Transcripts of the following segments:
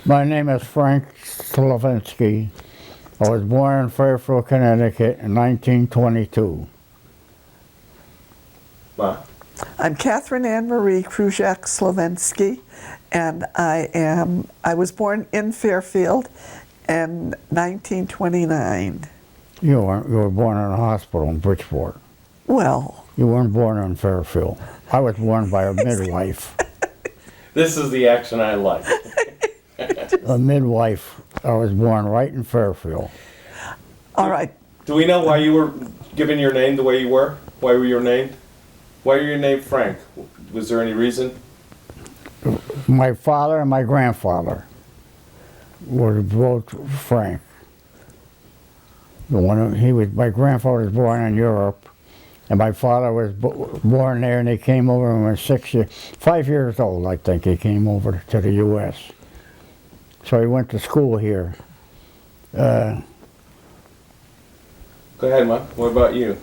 My name is Frank Slovensky. I was born in Fairfield, Connecticut in 1922. Ma? I'm Catherine Ann Marie Kruzak Slovensky, and I was born in Fairfield in 1929. You were born in a hospital in Bridgeport. Well, You weren't born in Fairfield. I was born by a midwife. This is the action I like. A midwife. I was born right in Fairfield. all right. Do we know why you were given your name the way you were? Why were you named? Why were you named Frank? Was there any reason? My father and my grandfather were both Frank. My grandfather was born in Europe, and my father was born there, and they came over when he was 5 years old, I think. He came over to the U.S. So he went to school here. Go ahead, Ma. What about you?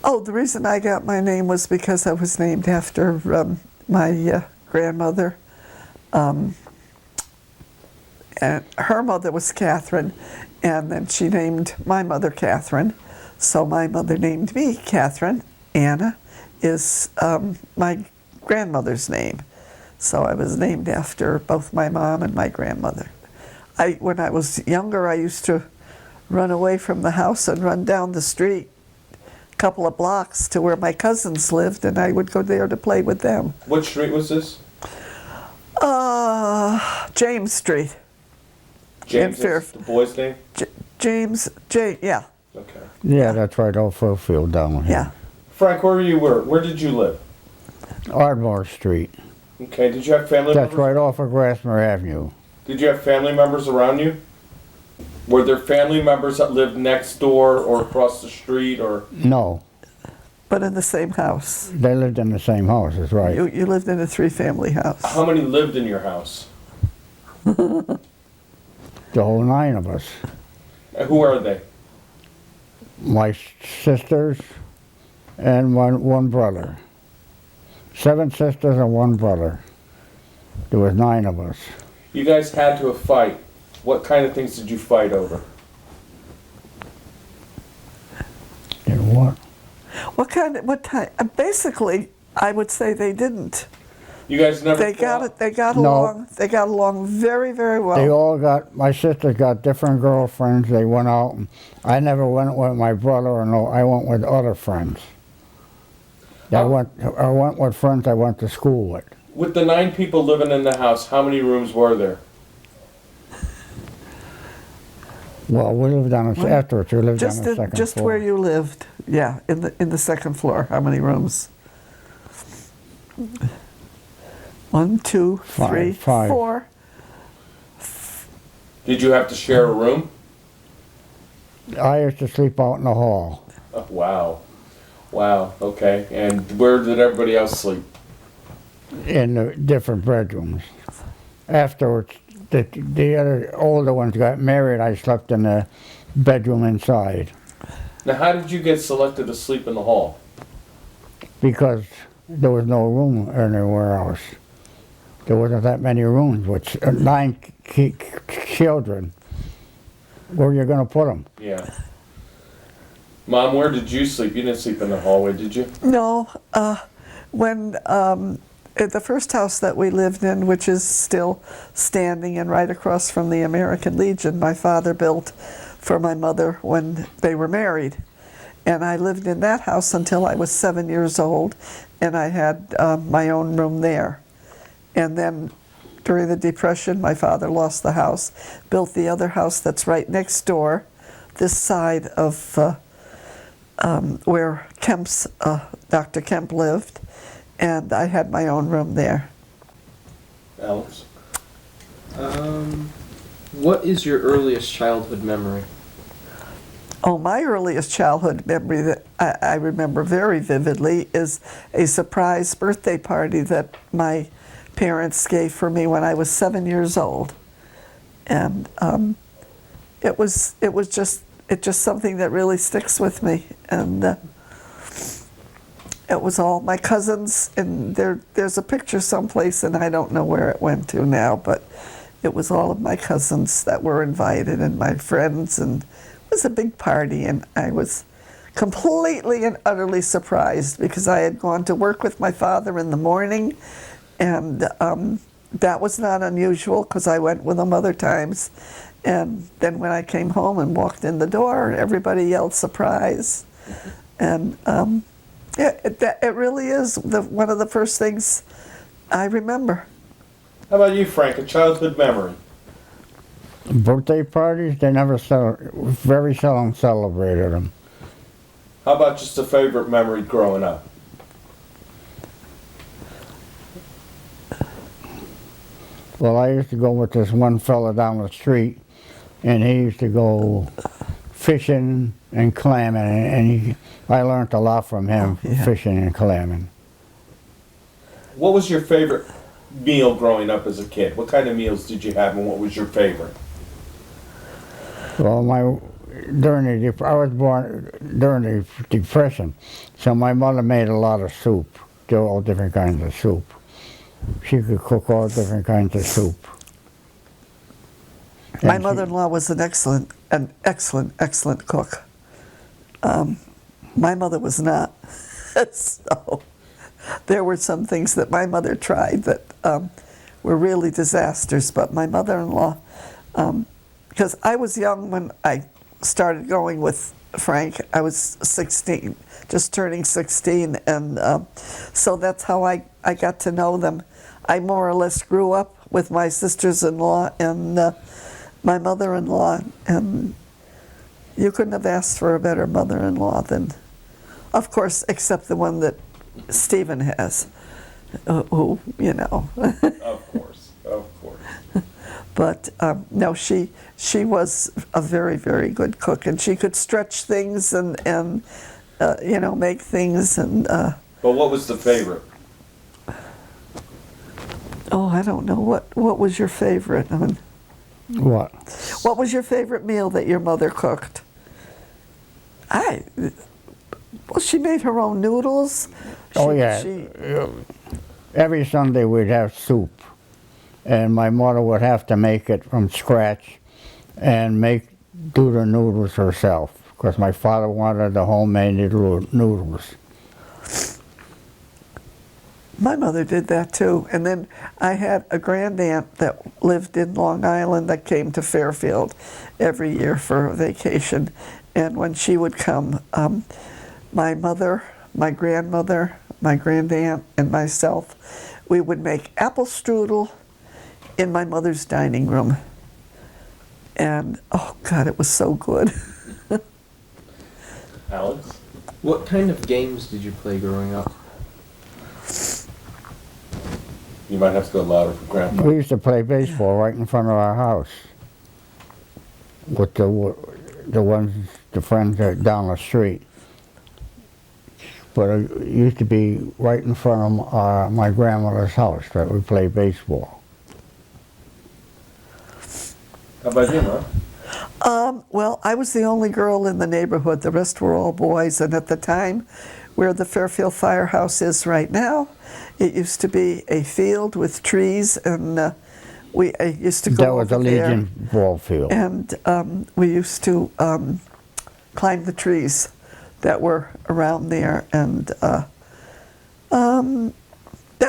Oh, the reason I got my name was because I was named after my grandmother. And her mother was Catherine, and then she named my mother Catherine. So my mother named me Catherine. Anna is my grandmother's name. So I was named after both my mom and my grandmother. When I was younger, I used to run away from the house and run down the street a couple of blocks to where my cousins lived, and I would go there to play with them. What street was this? James Street. James, In is the boy's name? Yeah. Okay. Yeah, that's right, off Fairfield down here. Yeah. Frank, where did you live? Ardmore Street. Okay, did you have family That's members? right off of Grassmere Avenue. Did you have family members around you? Were there family members that lived next door or across the street or? No, But in the same house. they lived in the same house, that's right. You lived in a three-family house. How many lived in your house? The whole 9 of us. And who are they? My sisters and one brother. 7 sisters and 1 brother. There was 9 of us. You guys had to fight. What kind of things did you fight over? And what? What time? Basically, I would say they didn't. You guys never They fought? got No. along. They got along very, very well. My sisters got different girlfriends. They went out. And I never went with my brother, I went with other friends. I went with friends I went to school with. With the 9 people living in the house, how many rooms were there? Well, we lived on afterwards. We lived on the just second just floor. where you lived. Yeah, in the second floor. How many rooms? 1, 2, 3, 5. 4. Did you have to share a room? I used to sleep out in the hall. Oh, wow. Wow, okay. And where did everybody else sleep? In the different bedrooms. Afterwards, the other older ones got married. I slept in the bedroom inside Now, how did you get selected to sleep in the hall? because there was no room anywhere else. There wasn't that many rooms with 9 children. Where are you going to put them? Yeah. Mom, where did you sleep? You didn't sleep in the hallway, did you? No, when at the first house that we lived in, which is still standing and right across from the American Legion, my father built for my mother when they were married. And I lived in that house until I was 7 years old, and I had my own room there. And then during the Depression, my father lost the house, built the other house that's right next door, this side of where Dr. Kemp lived, and I had my own room there. Alex? What is your earliest childhood memory? Oh, my earliest childhood memory that I remember very vividly is a surprise birthday party that my parents gave for me when I was 7 years old, and it was just something that really sticks with me. And it was all my cousins, and there's a picture someplace, and I don't know where it went to now, but it was all of my cousins that were invited and my friends, and it was a big party, and I was completely and utterly surprised because I had gone to work with my father in the morning, and that was not unusual because I went with him other times. And then when I came home and walked in the door, everybody yelled surprise. And it really is one of the first things I remember. How about you, Frank? A childhood memory? Birthday parties, they never very seldom celebrated them. How about just a favorite memory growing up? Well, I used to go with this one fella down the street, and he used to go fishing and clamming, and I learned a lot from him, fishing and clamming. What was your favorite meal growing up as a kid? What kind of meals did you have, and what was your favorite? Well, I was born during the Depression, so my mother made a lot of soup, all different kinds of soup. She could cook all different kinds of soup. My mother-in-law was an excellent cook. My mother was not. So there were some things that my mother tried that were really disasters, but my mother-in-law, because I was young when I started going with Frank. I was 16, just turning 16, and so that's how I got to know them. I more or less grew up with my sisters-in-law and my mother-in-law, and you couldn't have asked for a better mother-in-law than, of course, except the one that Stephen has, who, you know. Of course, of course. But no, she was a very, very good cook, and she could stretch things and you know, make things. And But what was the favorite? oh, I don't know, what was your favorite? I mean, What? what was your favorite meal that your mother cooked? Well, she made her own noodles. Oh yeah. Every Sunday we'd have soup, and my mother would have to make it from scratch and do the noodles herself, because my father wanted the homemade noodles. My mother did that too. And then I had a grandaunt that lived in Long Island that came to Fairfield every year for a vacation. And when she would come, my mother, my grandmother, my grandaunt, and myself, we would make apple strudel in my mother's dining room. And oh God, it was so good. Alex? What kind of games did you play growing up? You might have to go louder for Grandpa. We used to play baseball right in front of our house with the friends that are down the street. But it used to be right in front of my grandmother's house that we played baseball. How about you, Mom? Well, I was the only girl in the neighborhood. The rest were all boys. And at the time, where the Fairfield Firehouse is right now, it used to be a field with trees, and I used to go over there. That was a Legion ball field. And we used to climb the trees that were around there, and that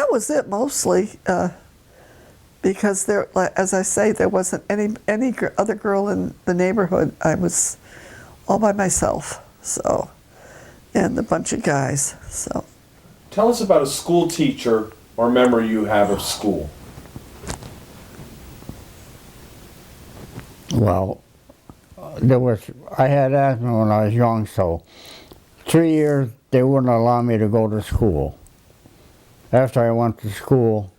was it mostly. Because there, as I say, there wasn't any other girl in the neighborhood. I was all by myself, so, and a bunch of guys. So, Tell us about a school teacher or memory you have of school. Well, I had asthma when I was young, so 3 years they wouldn't allow me to go to school. After I went to school,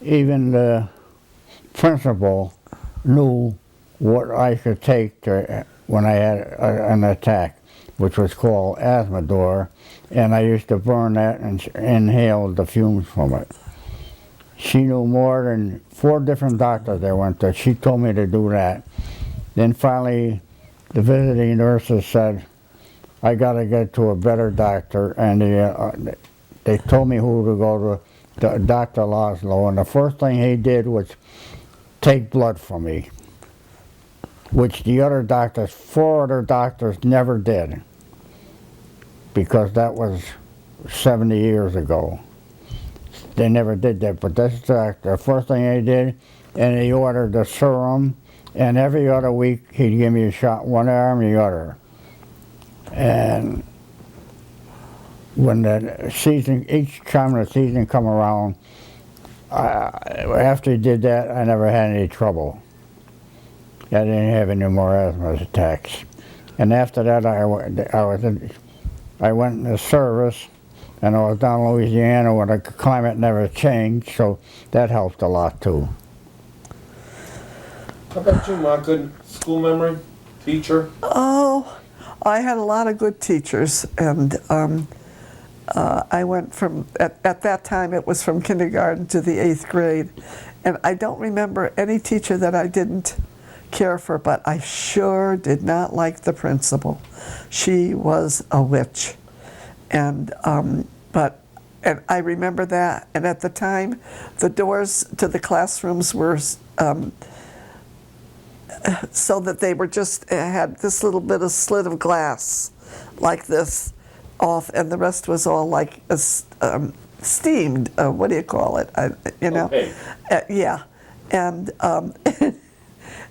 even the principal knew what I could take when I had an attack, which was called Asthmador, and I used to burn that and inhale the fumes from it. She knew more than 4 different doctors I went to. She told me to do that. Then finally, the visiting nurses said, I got to get to a better doctor, and they told me who to go to Dr. Laszlo, and the first thing he did was take blood from me, which the other doctors, 4 other doctors, never did, because that was 70 years ago. They never did that, but this doctor, the first thing they did, and he ordered the serum, and every other week he'd give me a shot, one arm, the other. And when the season, each time the season come around, after he did that, I never had any trouble. I didn't have any more asthma attacks. And after that, I went in the service, and I was down in Louisiana where the climate never changed, so that helped a lot too. How about you, Ma? Good school memory? Teacher? Oh, I had a lot of good teachers, and I went from, at that time it was from kindergarten to the 8th grade, and I don't remember any teacher that I didn't care for, but I sure did not like the principal. She was a witch, and I remember that, and at the time the doors to the classrooms were so that they were just had this little bit of slit of glass like this off, and the rest was all like steamed. What do you call it? You know? Okay. Yeah, and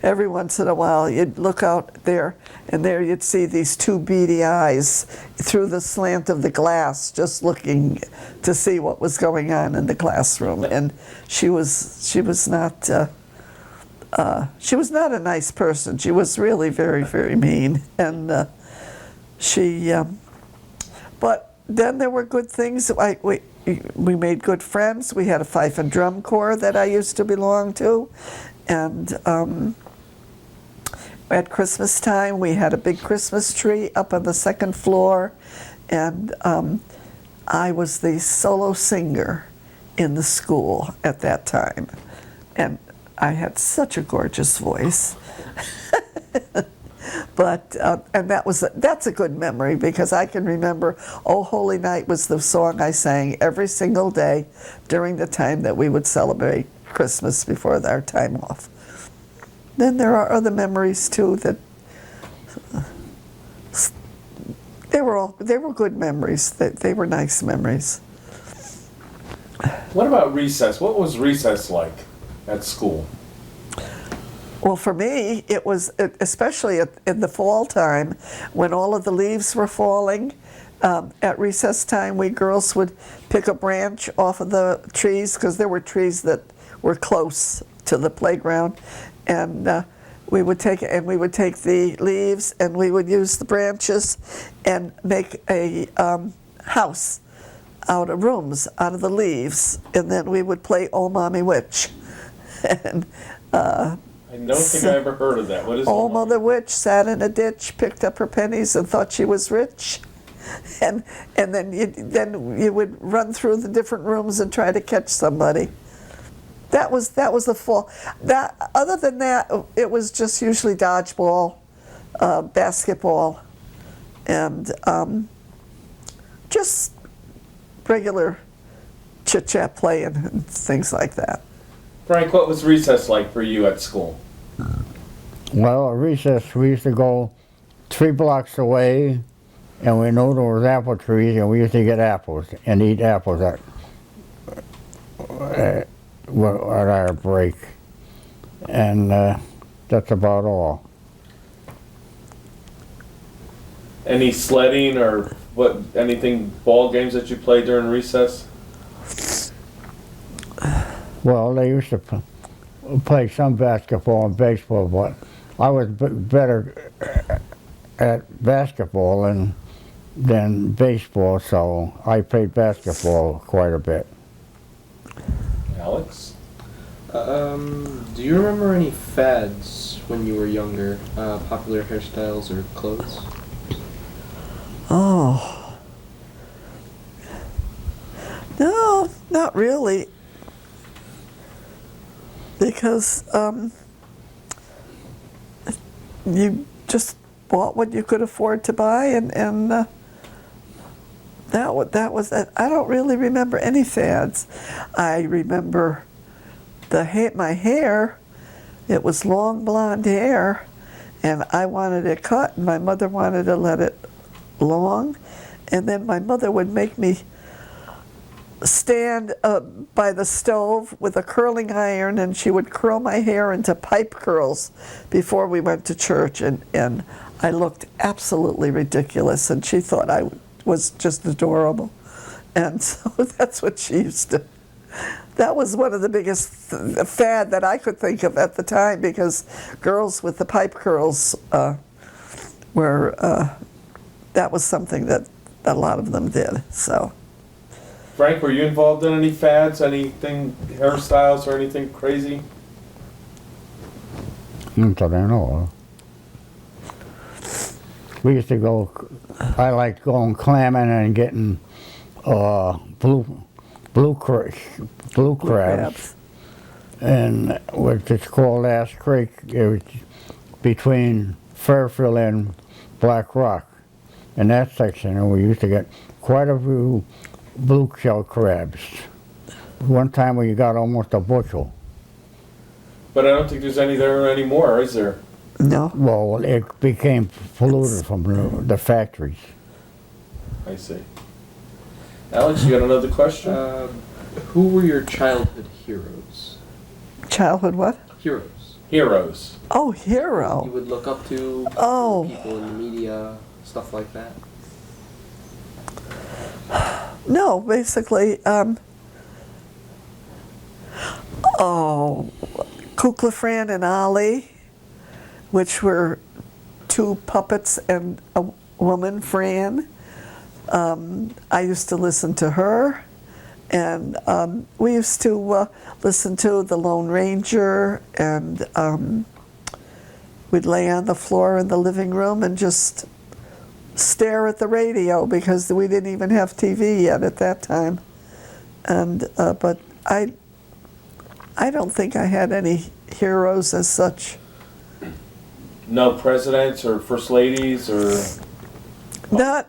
every once in a while you'd look out there, and there you'd see these 2 beady eyes through the slant of the glass, just looking to see what was going on in the classroom. And she was not a nice person. She was really very, very mean, and but then there were good things. We made good friends. We had a fife and drum corps that I used to belong to, and at Christmas time we had a big Christmas tree up on the 2nd floor, and I was the solo singer in the school at that time, and I had such a gorgeous voice. But and that's a good memory, because I can remember "Oh Holy Night" was the song I sang every single day during the time that we would celebrate Christmas before our time off. Then there are other memories too that they were good memories. They were nice memories. What about recess? What was recess like at school? Well, for me, it was, especially in the fall time, when all of the leaves were falling. At recess time, we girls would pick a branch off of the trees, because there were trees that were close to the playground, and we would take the leaves, and we would use the branches and make a house out of rooms out of the leaves, and then we would play "Oh Mommy Witch." And I don't think I ever heard of that. What is it? Old Mother Witch sat in a ditch, picked up her pennies, and thought she was rich. And then you would run through the different rooms and try to catch somebody. That was the fall. Other than that, it was just usually dodgeball, basketball, and just regular chit-chat playing and things like that. Frank, what was recess like for you at school? Well, at recess we used to go 3 blocks away, and we knew there was apple trees, and we used to get apples and eat apples at our break, and that's about all. Any sledding or anything, ball games that you played during recess? Well, they used to play some basketball and baseball, but I was better at basketball than baseball, so I played basketball quite a bit. Alex? Do you remember any fads when you were younger? Popular hairstyles or clothes? Oh. No, not really. Because you just bought what you could afford to buy, and that was it. I don't really remember any fads. I remember my hair It was long blonde hair, and I wanted it cut, and my mother wanted to let it long. And then my mother would make me stand by the stove with a curling iron, and she would curl my hair into pipe curls before we went to church, and I looked absolutely ridiculous, and she thought I was just adorable. And so that's what she used to, that was one of the biggest fad that I could think of at the time, because girls with the pipe curls were, that was something that a lot of them did, so. Frank, were you involved in any fads, anything, hairstyles or anything crazy? Not that I know of. We used to go, I liked going clamming and getting blue crabs. And which is called Ass Creek. It was between Fairfield and Black Rock. In that section, and we used to get quite a few blue shell crabs. One time we got almost a bushel. But I don't think there's any there anymore, is there? No. Well, it became polluted from the factories. I see. Alex, you got another question? Who were your childhood heroes? Childhood what? Heroes. Heroes. Oh, You hero. would look up to Oh. people in the media, stuff like that. No, basically, Kukla Fran and Ali, which were two puppets and a woman, Fran. I used to listen to her, and we used to listen to the Lone Ranger, and we'd lay on the floor in the living room and just stare at the radio, because we didn't even have TV yet at that time. And but I don't think I had any heroes as such. No presidents or first ladies or... Not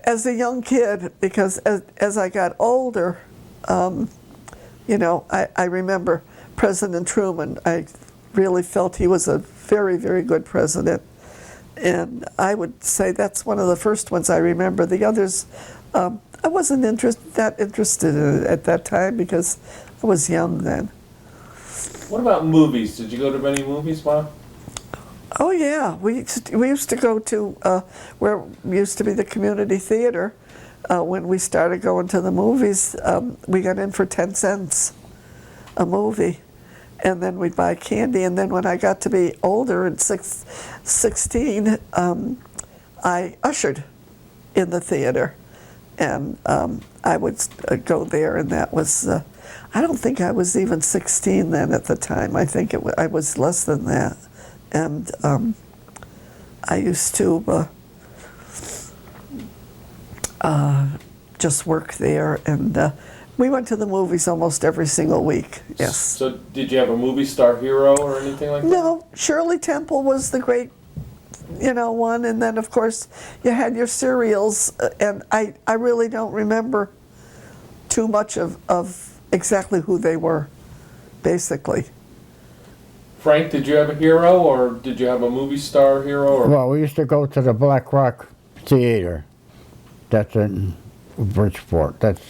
as a young kid, because as I got older, you know, I remember President Truman. I really felt he was a very, very good president. And I would say that's one of the first ones I remember. The others, I wasn't that interested in it at that time, because I was young then. What about movies? Did you go to many movies, Mom? Oh yeah, we used to go to where used to be the community theater. When we started going to the movies, we got in for 10 cents a movie. And then we'd buy candy. And then when I got to be older, at 16, I ushered in the theater. And I would go there, and that was, I don't think I was even 16 then at the time. I think I was less than that. And I used to just work there, and we went to the movies almost every single week, yes. So did you have a movie star hero or anything like that? No, Shirley Temple was the great, you know, one, and then of course you had your serials, and I really don't remember too much of exactly who they were, basically. Frank, did you have a hero, or did you have a movie star hero? Or? Well, we used to go to the Black Rock Theater. That's in Bridgeport. That's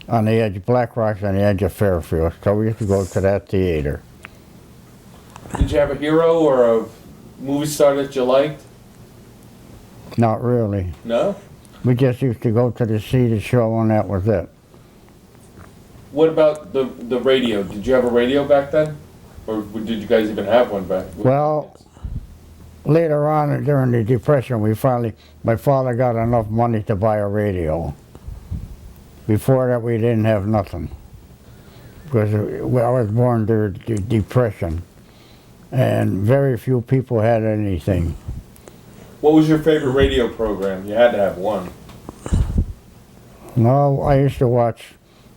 on the edge, Black Rock's on the edge of Fairfield. So we used to go to that theater. Did you have a hero or a movie star that you liked? Not really. No? We just used to go to see the show, and that was it. What about the radio? Did you have a radio back then? Or did you guys even have one back? Well, later on during the Depression, my father got enough money to buy a radio. Before that, we didn't have nothing. Because I was born during the Depression, and very few people had anything. What was your favorite radio program? You had to have one. No, I used to watch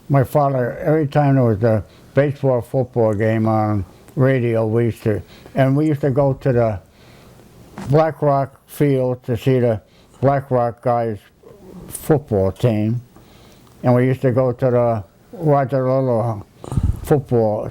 my father, every time there was a baseball, football game on radio, we used to go to the Black Rock field to see the Black Rock guys football team. And we used to go to the Roger Little football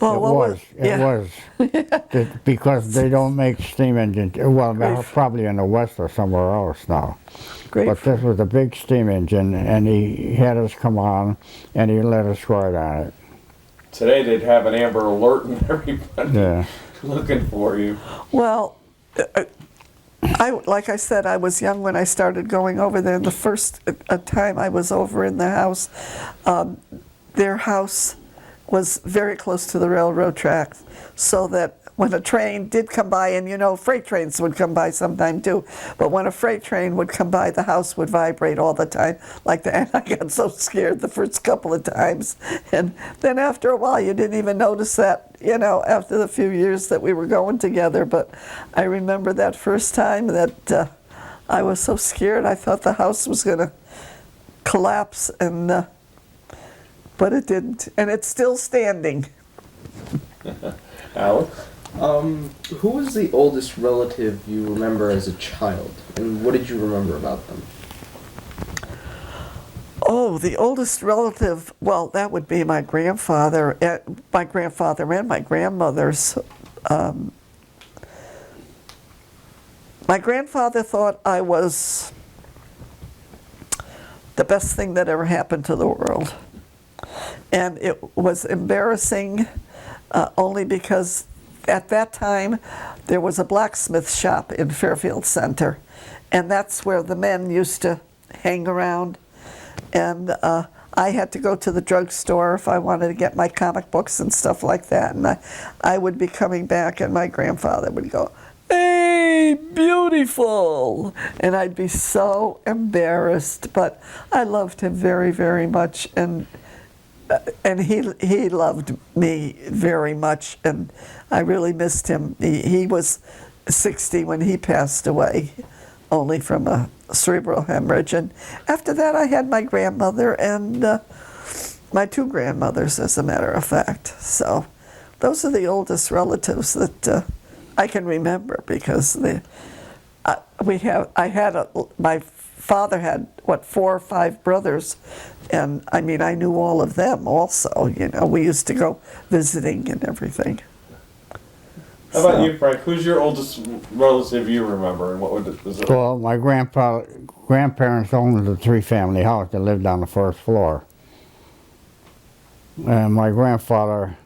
Well, what was, It yeah. was. Because they don't make steam engines. Well, they're Grief. probably in the West or somewhere else now. Great. But this was a big steam engine, and he had us come on, and he let us ride on it. Today they'd have an Amber Alert and everybody Yeah. looking for you. Well, like I said, I was young when I started going over there. The first time I was over in the house, their house was very close to the railroad tracks, so that when a train did come by, and you know, freight trains would come by sometime too, but when a freight train would come by, the house would vibrate all the time like that. And I got so scared the first couple of times. And then after a while, you didn't even notice that, you know, after the few years that we were going together. But I remember that first time that I was so scared, I thought the house was going to collapse, and but it didn't, and it's still standing. Alex? Who was the oldest relative you remember as a child, and what did you remember about them? Oh, the oldest relative, well, that would be my grandfather, and my grandmother's. My grandfather thought I was the best thing that ever happened to the world. And it was embarrassing only because at that time there was a blacksmith shop in Fairfield Center, and that's where the men used to hang around. And I had to go to the drugstore if I wanted to get my comic books and stuff like that. And I would be coming back, and my grandfather would go, "Hey, beautiful!" And I'd be so embarrassed, but I loved him very, very much, and he loved me very much, and I really missed him. He was 60 when he passed away, only from a cerebral hemorrhage. And after that, I had my grandmother and my two grandmothers, as a matter of fact. So those are the oldest relatives that I can remember, because my father had, 4 or 5 brothers, and I mean, I knew all of them also. You know, we used to go visiting and everything. How about you, Frank? Who's your oldest relative you remember, and what was it? Well, my grandparents owned a 3-family house that lived on the first floor. And my grandfather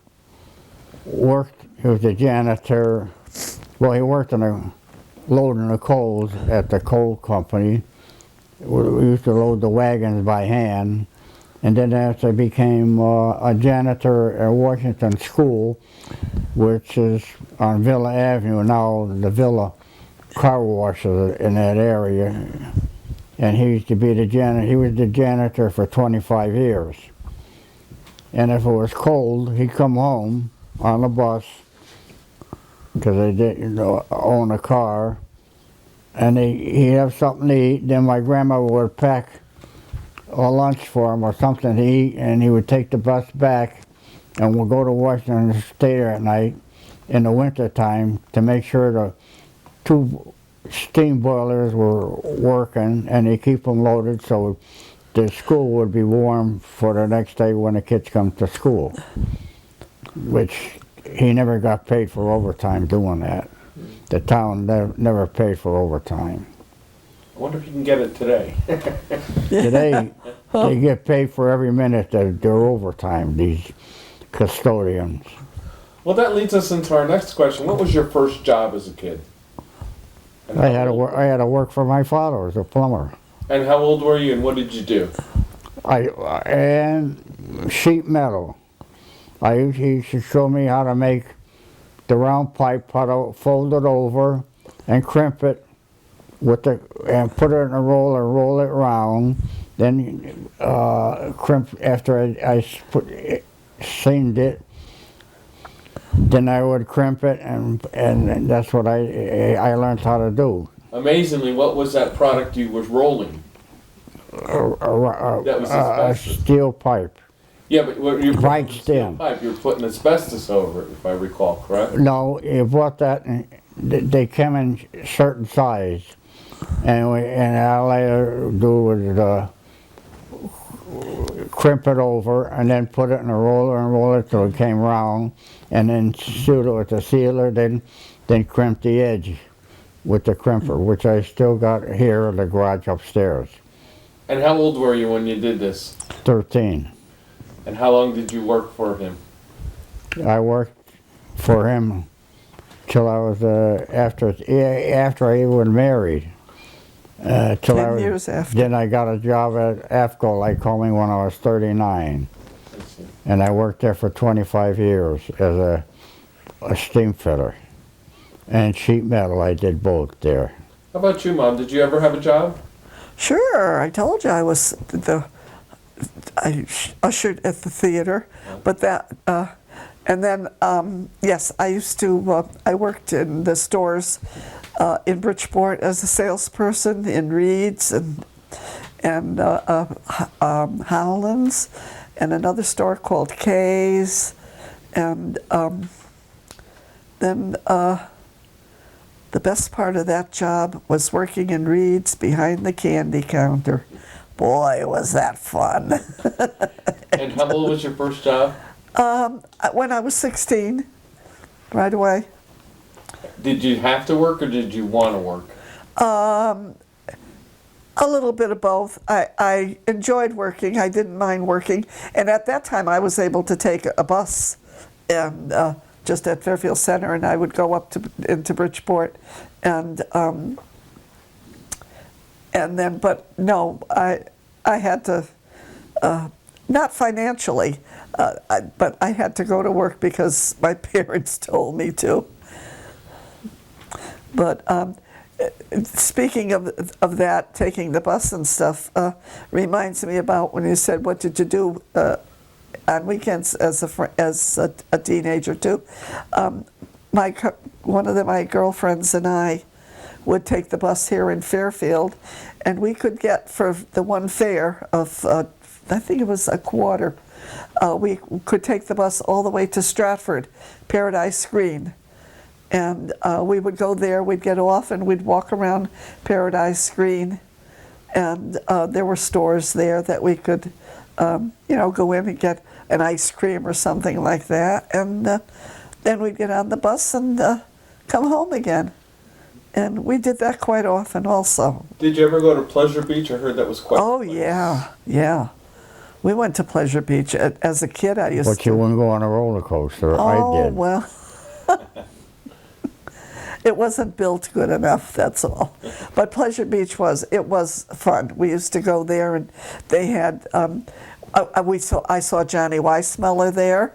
worked, he was a janitor. Well, he worked loading the coals at the coal company. We used to load the wagons by hand. And then after I became a janitor at Washington School, which is on Villa Avenue now, the Villa car wash in that area. And he used to be the janitor. He was the janitor for 25 years. And if it was cold, he'd come home on the bus, because they didn't own a car, and he'd have something to eat. Then my grandma would pack a lunch for him or something to eat, and he would take the bus back, and we'll go to Washington and stay there at night in the winter time to make sure the 2 steam boilers were working, and they keep them loaded so the school would be warm for the next day when the kids come to school, which he never got paid for overtime doing that. The town never paid for overtime. I wonder if you can get it today. Today, they get paid for every minute that they're overtime, these custodians. Well, that leads us into our next question. What was your first job as a kid? And I had to work for my father as a plumber. And how old were you, and what did you do? And sheet metal. He used to show me how to make the round pipe, how to fold it over and crimp it and put it in a roller, roll it round. Then crimp after I seamed it. Then I would crimp it, and that's what I learned how to do. Amazingly, what was that product you was rolling? That was asbestos. Steel pipe. Yeah, but what you Right putting stem. pipe, you're putting asbestos over it, if I recall, correct? No, you bought that, and they came in certain size, and all I had to do was crimp it over, and then put it in a roller and roll it till it came round, and then shoot it with a sealer, then crimp the edge with the crimper, which I still got here in the garage upstairs. And how old were you when you did this? 13. And how long did you work for him? I worked for him till I was after I was married. Till 10 years after. Then I got a job at AFCO, like called me when I was 39, and I worked there for 25 years as a steam fitter and sheet metal. I did both there. How about you, Mom? Did you ever have a job? Sure, I told you I was I ushered at the theater, but that, and then, yes, I used to, I worked in the stores in Bridgeport as a salesperson in Reed's and Howland's, and another store called Kay's, and then the best part of that job was working in Reed's behind the candy counter. Boy, was that fun. And how old was your first job? When I was 16, right away. Did you have to work or did you want to work? A little bit of both. I enjoyed working. I didn't mind working. And at that time, I was able to take a bus and just at Fairfield Center, and I would go up into Bridgeport. And then, but no, I had to, not financially, but I had to go to work because my parents told me to. But speaking of that, taking the bus and stuff, reminds me about when you said, what did you do on weekends as a teenager too? One of my girlfriends and I would take the bus here in Fairfield, and we could get for the one fare of, I think it was a quarter, we could take the bus all the way to Stratford, Paradise Green. And we would go there, we'd get off, and we'd walk around Paradise Green. And there were stores there that we could, go in and get an ice cream or something like that. And then we'd get on the bus and come home again. And we did that quite often also. Did you ever go to Pleasure Beach? I heard that was quite Oh, a place. yeah. We went to Pleasure Beach. As a kid, I used to. But you wouldn't go on a roller coaster. I Oh, did. well. It wasn't built good enough, that's all. But Pleasure Beach was fun. We used to go there, and they had, I saw Johnny Weissmuller there,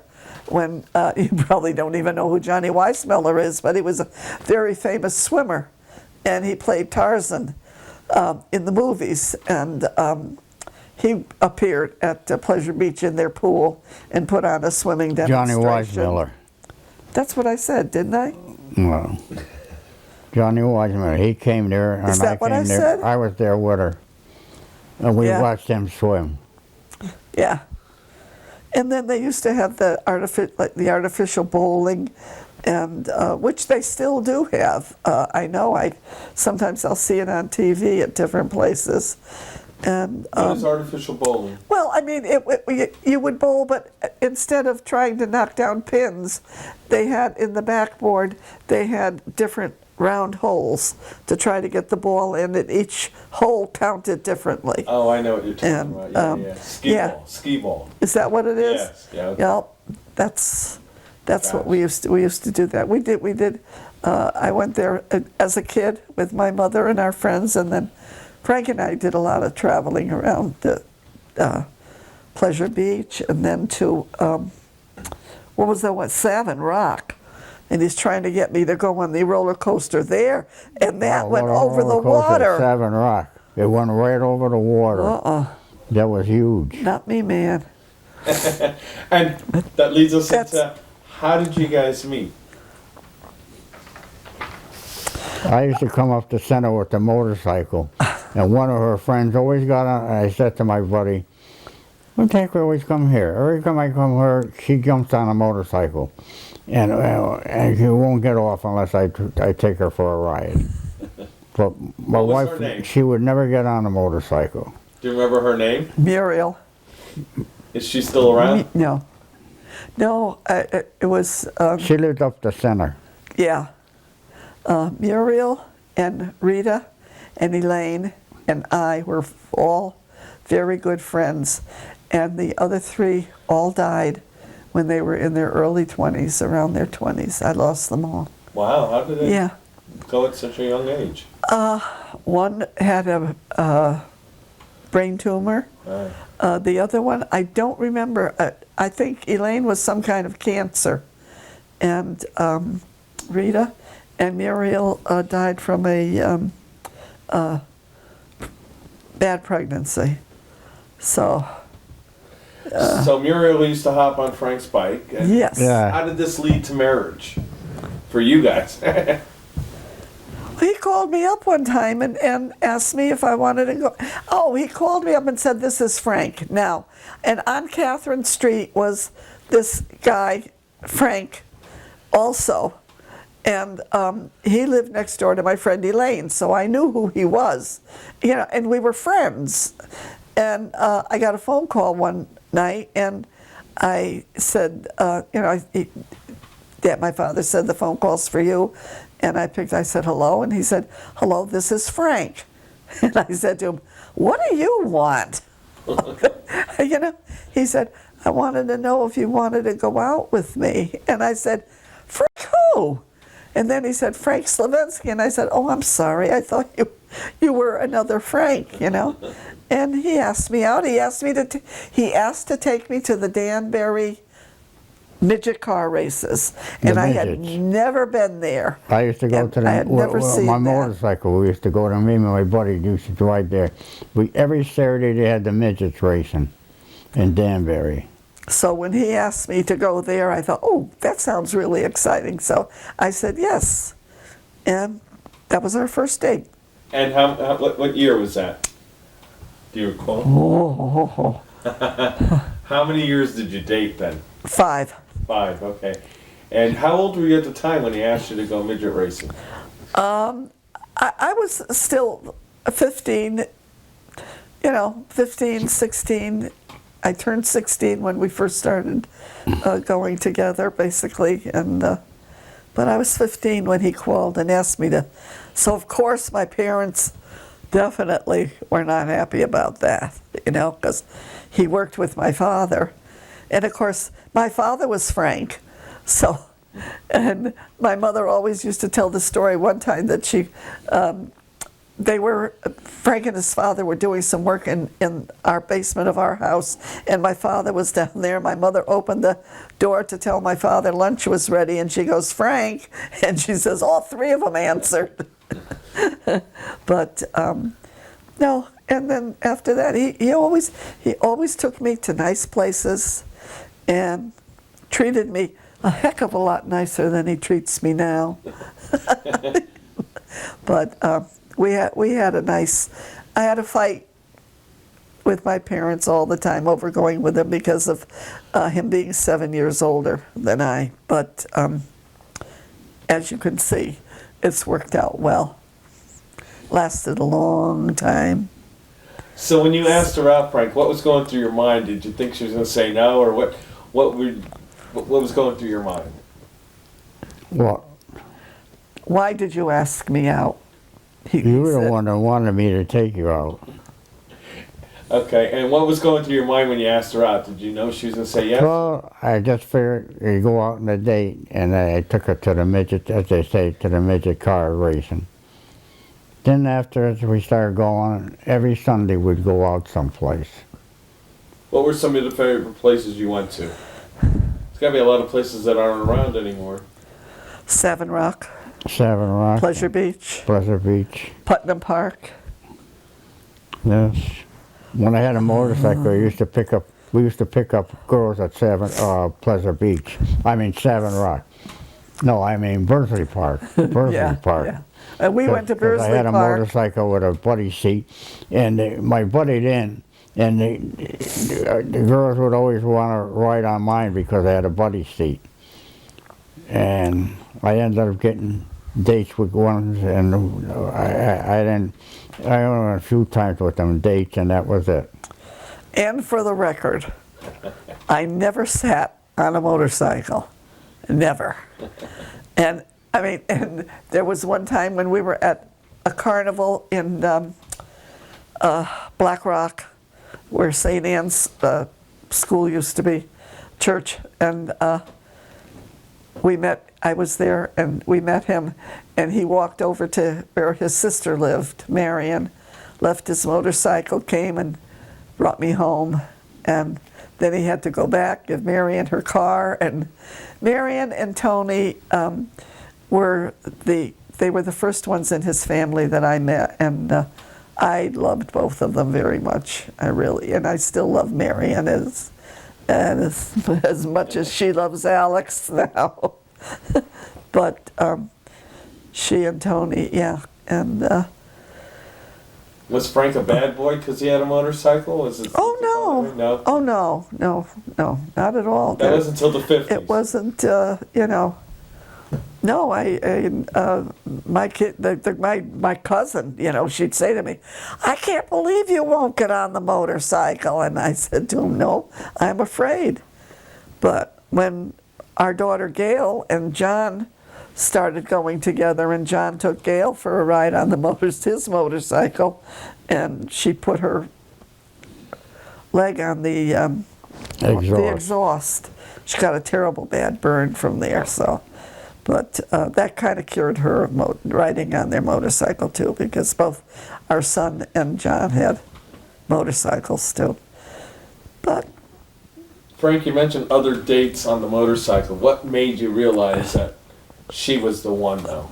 when, you probably don't even know who Johnny Weissmuller is, but he was a very famous swimmer, and he played Tarzan in the movies, and he appeared at Pleasure Beach in their pool and put on a swimming demonstration. Johnny Weissmuller. That's what I said, didn't I? Well, Johnny Weissmuller, he came there, and Is that what I came there. said? I was there with her, and we Yeah. watched him swim. Yeah. And then they used to have the artificial bowling, and which they still do have. I know. Sometimes I'll see it on TV at different places. And What is artificial bowling? well, I mean, you would bowl, but instead of trying to knock down pins, they had in the backboard, they had different round holes to try to get the ball in, and each hole counted differently. Oh, I know what you're talking And, about. Yeah, yeah. Skee yeah. ball. Skee ball. Is that what it is? Yes. Yeah. Okay. Yep. That's what we used to do that. We did. I went there as a kid with my mother and our friends, and then Frank and I did a lot of traveling around the Pleasure Beach, and then to what was that one? Savin Rock. And he's trying to get me to go on the roller coaster there, and that went over the water. Savin Rock. It went right over the water. That was huge. Not me, man. And that leads us That's- into, how did you guys meet? I used to come up the center with the motorcycle, and one of her friends always got on, and I said to my buddy, "What the heck we always come here? Every time I come here, she jumps on a motorcycle, and she won't get off unless I take her for a ride." But my What was her wife, name? she would never get on a motorcycle. Do you remember her name? Muriel. Is she still around? No. No, it was, She lived up the center. yeah. Muriel and Rita and Elaine and I were all very good friends. And the other three all died when they were in their early 20s, around their 20s. I lost them all. Wow, how did they Yeah. go at such a young age? One had a brain tumor. The other one, I don't remember. I think Elaine was some kind of cancer. And Rita and Muriel died from a bad pregnancy. So, So Muriel used to hop on Frank's bike. And yes. Yeah. How did this lead to marriage for you guys? He called me up one time and asked me if I wanted to go. Oh, he called me up and said, "This is Frank now." And on Catherine Street was this guy, Frank, also. And he lived next door to my friend Elaine, so I knew who he was. You know, and we were friends. And I got a phone call one night, and I said, my father said, "The phone call's for you." And I said, "Hello," and he said, "Hello, this is Frank." And I said to him, "What do you want?" You know, he said, "I wanted to know if you wanted to go out with me." And I said, "Frank who?" And then he said, "Frank Slovensky." And I said, "Oh, I'm sorry, I thought you were another Frank, you know." And he asked me out. He asked to take me to the Danbury midget car races, and I had never been there. I used to go And to I had never seen my that. motorcycle. We used to go to me and my buddy used to drive there. Every Saturday they had the midgets racing in Danbury. So when he asked me to go there, I thought, "Oh, that sounds really exciting." So I said yes, and that was our first date. And what year was that? Do you recall? Oh, How many years did you date then? 5. 5, okay. And how old were you at the time when he asked you to go midget racing? I was still 15, 15, 16. I turned 16 when we first started going together, basically. But I was 15 when he called and asked me to. So, of course, my parents definitely were not happy about that, because he worked with my father. And, of course, my father was Frank. So, and my mother always used to tell the story one time that Frank and his father were doing some work in our basement of our house, and my father was down there. My mother opened the door to tell my father lunch was ready, and she goes, "Frank," and she says all 3 of them answered. But no, and then after that, he always took me to nice places, and treated me a heck of a lot nicer than he treats me now. But we had I had a fight with my parents all the time over going with him because of him being 7 years older than I. But as you can see, it's worked out well. Lasted a long time. So when you asked her out, Frank, what was going through your mind? Did you think she was going to say no, or what was going through your mind? What? Why did you ask me out? You were the one that wanted me to take you out. Okay, and what was going through your mind when you asked her out? Did you know she was going to say yes? Well, I just figured you go out on a date, and I took her to the midget, as they say, to the midget car racing. Then after we started going, every Sunday we'd go out someplace. What were some of the favorite places you went to? There's got to be a lot of places that aren't around anymore. Savin Rock, Savin Rock. Pleasure Beach, Pleasure Beach. Putnam Park. Yes. When I had a motorcycle, we used to pick up girls at Pleasure Beach. I mean Savin Rock. No, I mean Bursley Park. Bursley Park. Yeah. And we went to Bursley Park. I had a motorcycle with a buddy seat, and my buddy then, and the girls would always want to ride on mine because I had a buddy seat. And I ended up getting dates with ones, and I only went a few times with them dates, and that was it. And for the record, I never sat on a motorcycle. Never. And I mean, and there was one time when we were at a carnival in Black Rock, where St. Anne's school used to be, church, and I was there and we met him, and he walked over to where his sister lived, Marion, left his motorcycle, came and brought me home, and then he had to go back, give Marion her car, and Marion and Tony were the first ones in his family that I met, and I loved both of them very much. And I still love Marion as much as she loves Alex now. But she and Tony, yeah, and. Was Frank a bad boy because he had a motorcycle? Was it? Oh no! No. Oh no! Not at all. That wasn't until the 50s. It wasn't. No, my kid, my cousin, she'd say to me, "I can't believe you won't get on the motorcycle," and I said to him, "No, I'm afraid." But when our daughter Gail and John started going together, and John took Gail for a ride on his motorcycle, and she put her leg on the exhaust. She got a terrible bad burn from there, so. But that kind of cured her of riding on their motorcycle too, because both our son and John had motorcycles too. But Frank, you mentioned other dates on the motorcycle. What made you realize that she was the one, though?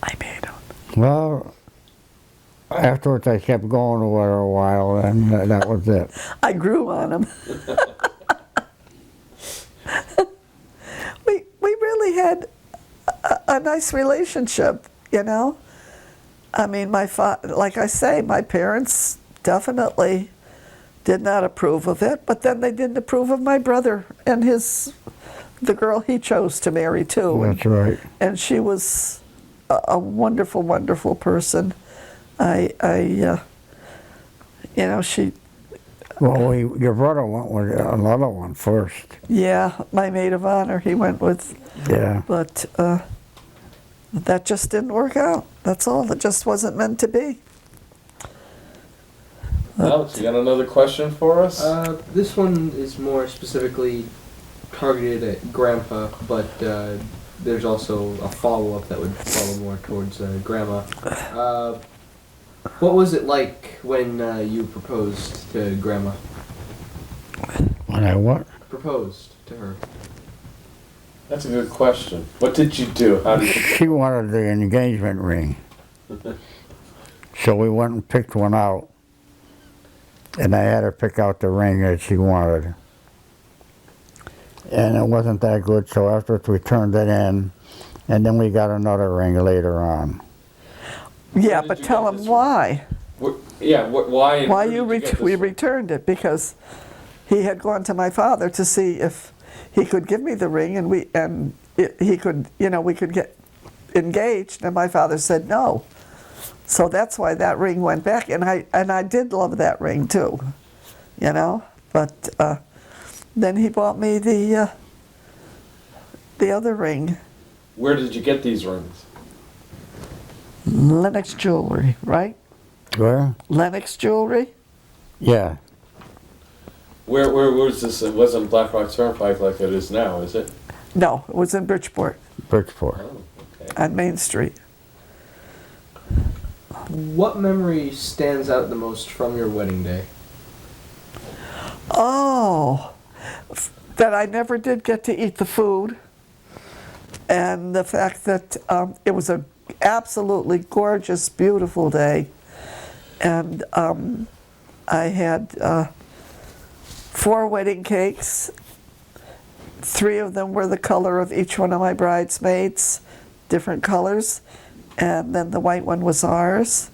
I made him. Well, afterwards I kept going with her a while, and that was it. I grew on him. We really had a nice relationship, I mean, like I say, my parents definitely did not approve of it, but then they didn't approve of my brother and the girl he chose to marry too. That's right. And she was a wonderful, wonderful person. She. Well, your brother went with another one first. Yeah, my maid of honor he went with. Yeah. But that just didn't work out. That's all. It just wasn't meant to be. Alex, you got another question for us? This one is more specifically targeted at Grandpa, but there's also a follow-up that would follow more towards Grandma. What was it like when you proposed to Grandma? When I what? Proposed to her. That's a good question. What did you do? How did you? She wanted the engagement ring. So we went and picked one out. And I had her pick out the ring that she wanted. And it wasn't that good, so afterwards we turned it in, and then we got another ring later on. Yeah, did but you tell get him this why. Why? And Why where did get we this from? returned it, because he had gone to my father to see if he could give me the ring, and we could get engaged, and my father said no. So that's why that ring went back, and I did love that ring too, But then he bought me the other ring. Where did you get these rings? Lennox Jewelry, right? Where? Lennox Jewelry. Yeah. Where was this? It wasn't Black Rock Turnpike like it is now, is it? No, it was in Bridgeport Bridgeport. Oh, okay. on Main Street. What memory stands out the most from your wedding day? Oh, that I never did get to eat the food, and the fact that it was an absolutely gorgeous, beautiful day, and I had 4 wedding cakes. 3 of them were the color of each one of my bridesmaids, different colors, and then the white one was ours.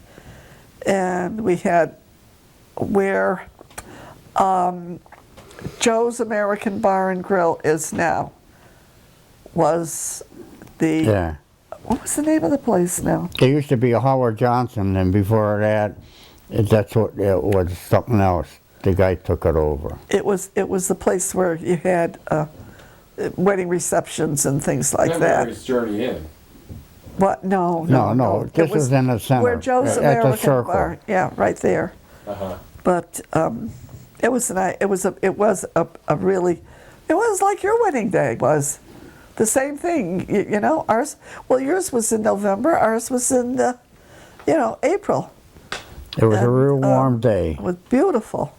And we had where Joe's American Bar and Grill is now was the, Yeah. what was the name of the place now? It used to be a Howard Johnson, and before that, that's what it was, something else. the guy took it over. It was the place where you had wedding receptions and things like Not that. Mary's Journey In. What? No. No, It this was in the center. Where Joe's at the American circle. Bar. Yeah, right there. Uh-huh. But it was a really, it was like your wedding day was. The same thing, you know. Ours, well, yours was in November. Ours was in, April. It was a And, real warm day. It was beautiful.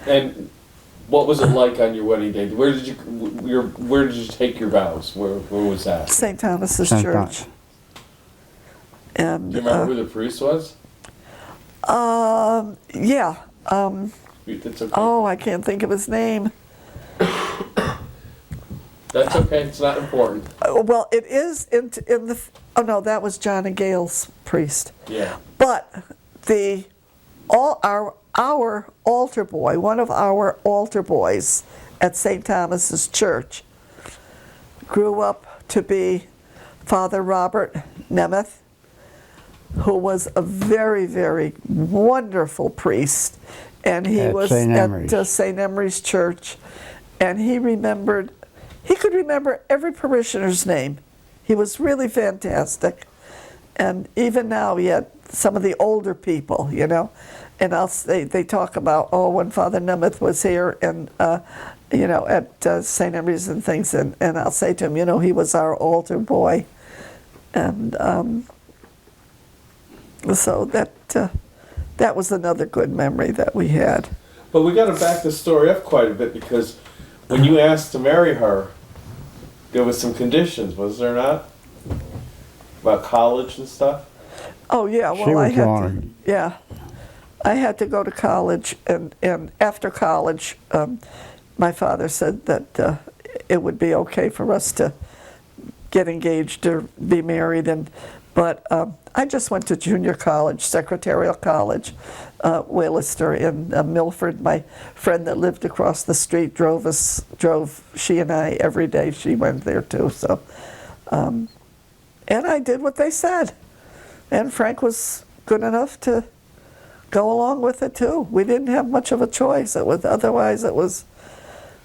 And what was it like on your wedding day? Where did you take your vows? Where was that? St. Thomas's St. Church. And Do you remember who the priest was? yeah. It's okay. Oh, I can't think of his name. That's okay. It's not important. Well, it is in the. Oh no, that was John and Gail's priest. Yeah. But our altar boy, one of our altar boys at St. Thomas's Church, grew up to be Father Robert Nemeth, who was a very, very wonderful priest, and he At was St. at Emery's. St. Emery's Church, and he could remember every parishioner's name. He was really fantastic. And even now, yet some of the older people, and they talk about, when Father Nemeth was here and, at St. Emery's and things, and I'll say to him, he was our altar boy. And so that was another good memory that we had. But we got to back the story up quite a bit, because when you asked to marry her, there was some conditions, was there not? About college and stuff? Oh yeah, She well I was had going. I had to go to college, and after college, my father said that it would be okay for us to get engaged or be married, but I just went to junior college, secretarial college, Waylister in Milford. My friend that lived across the street drove she and I every day. She went there too. So, and I did what they said, and Frank was good enough to go along with it too. We didn't have much of a choice. Otherwise it was.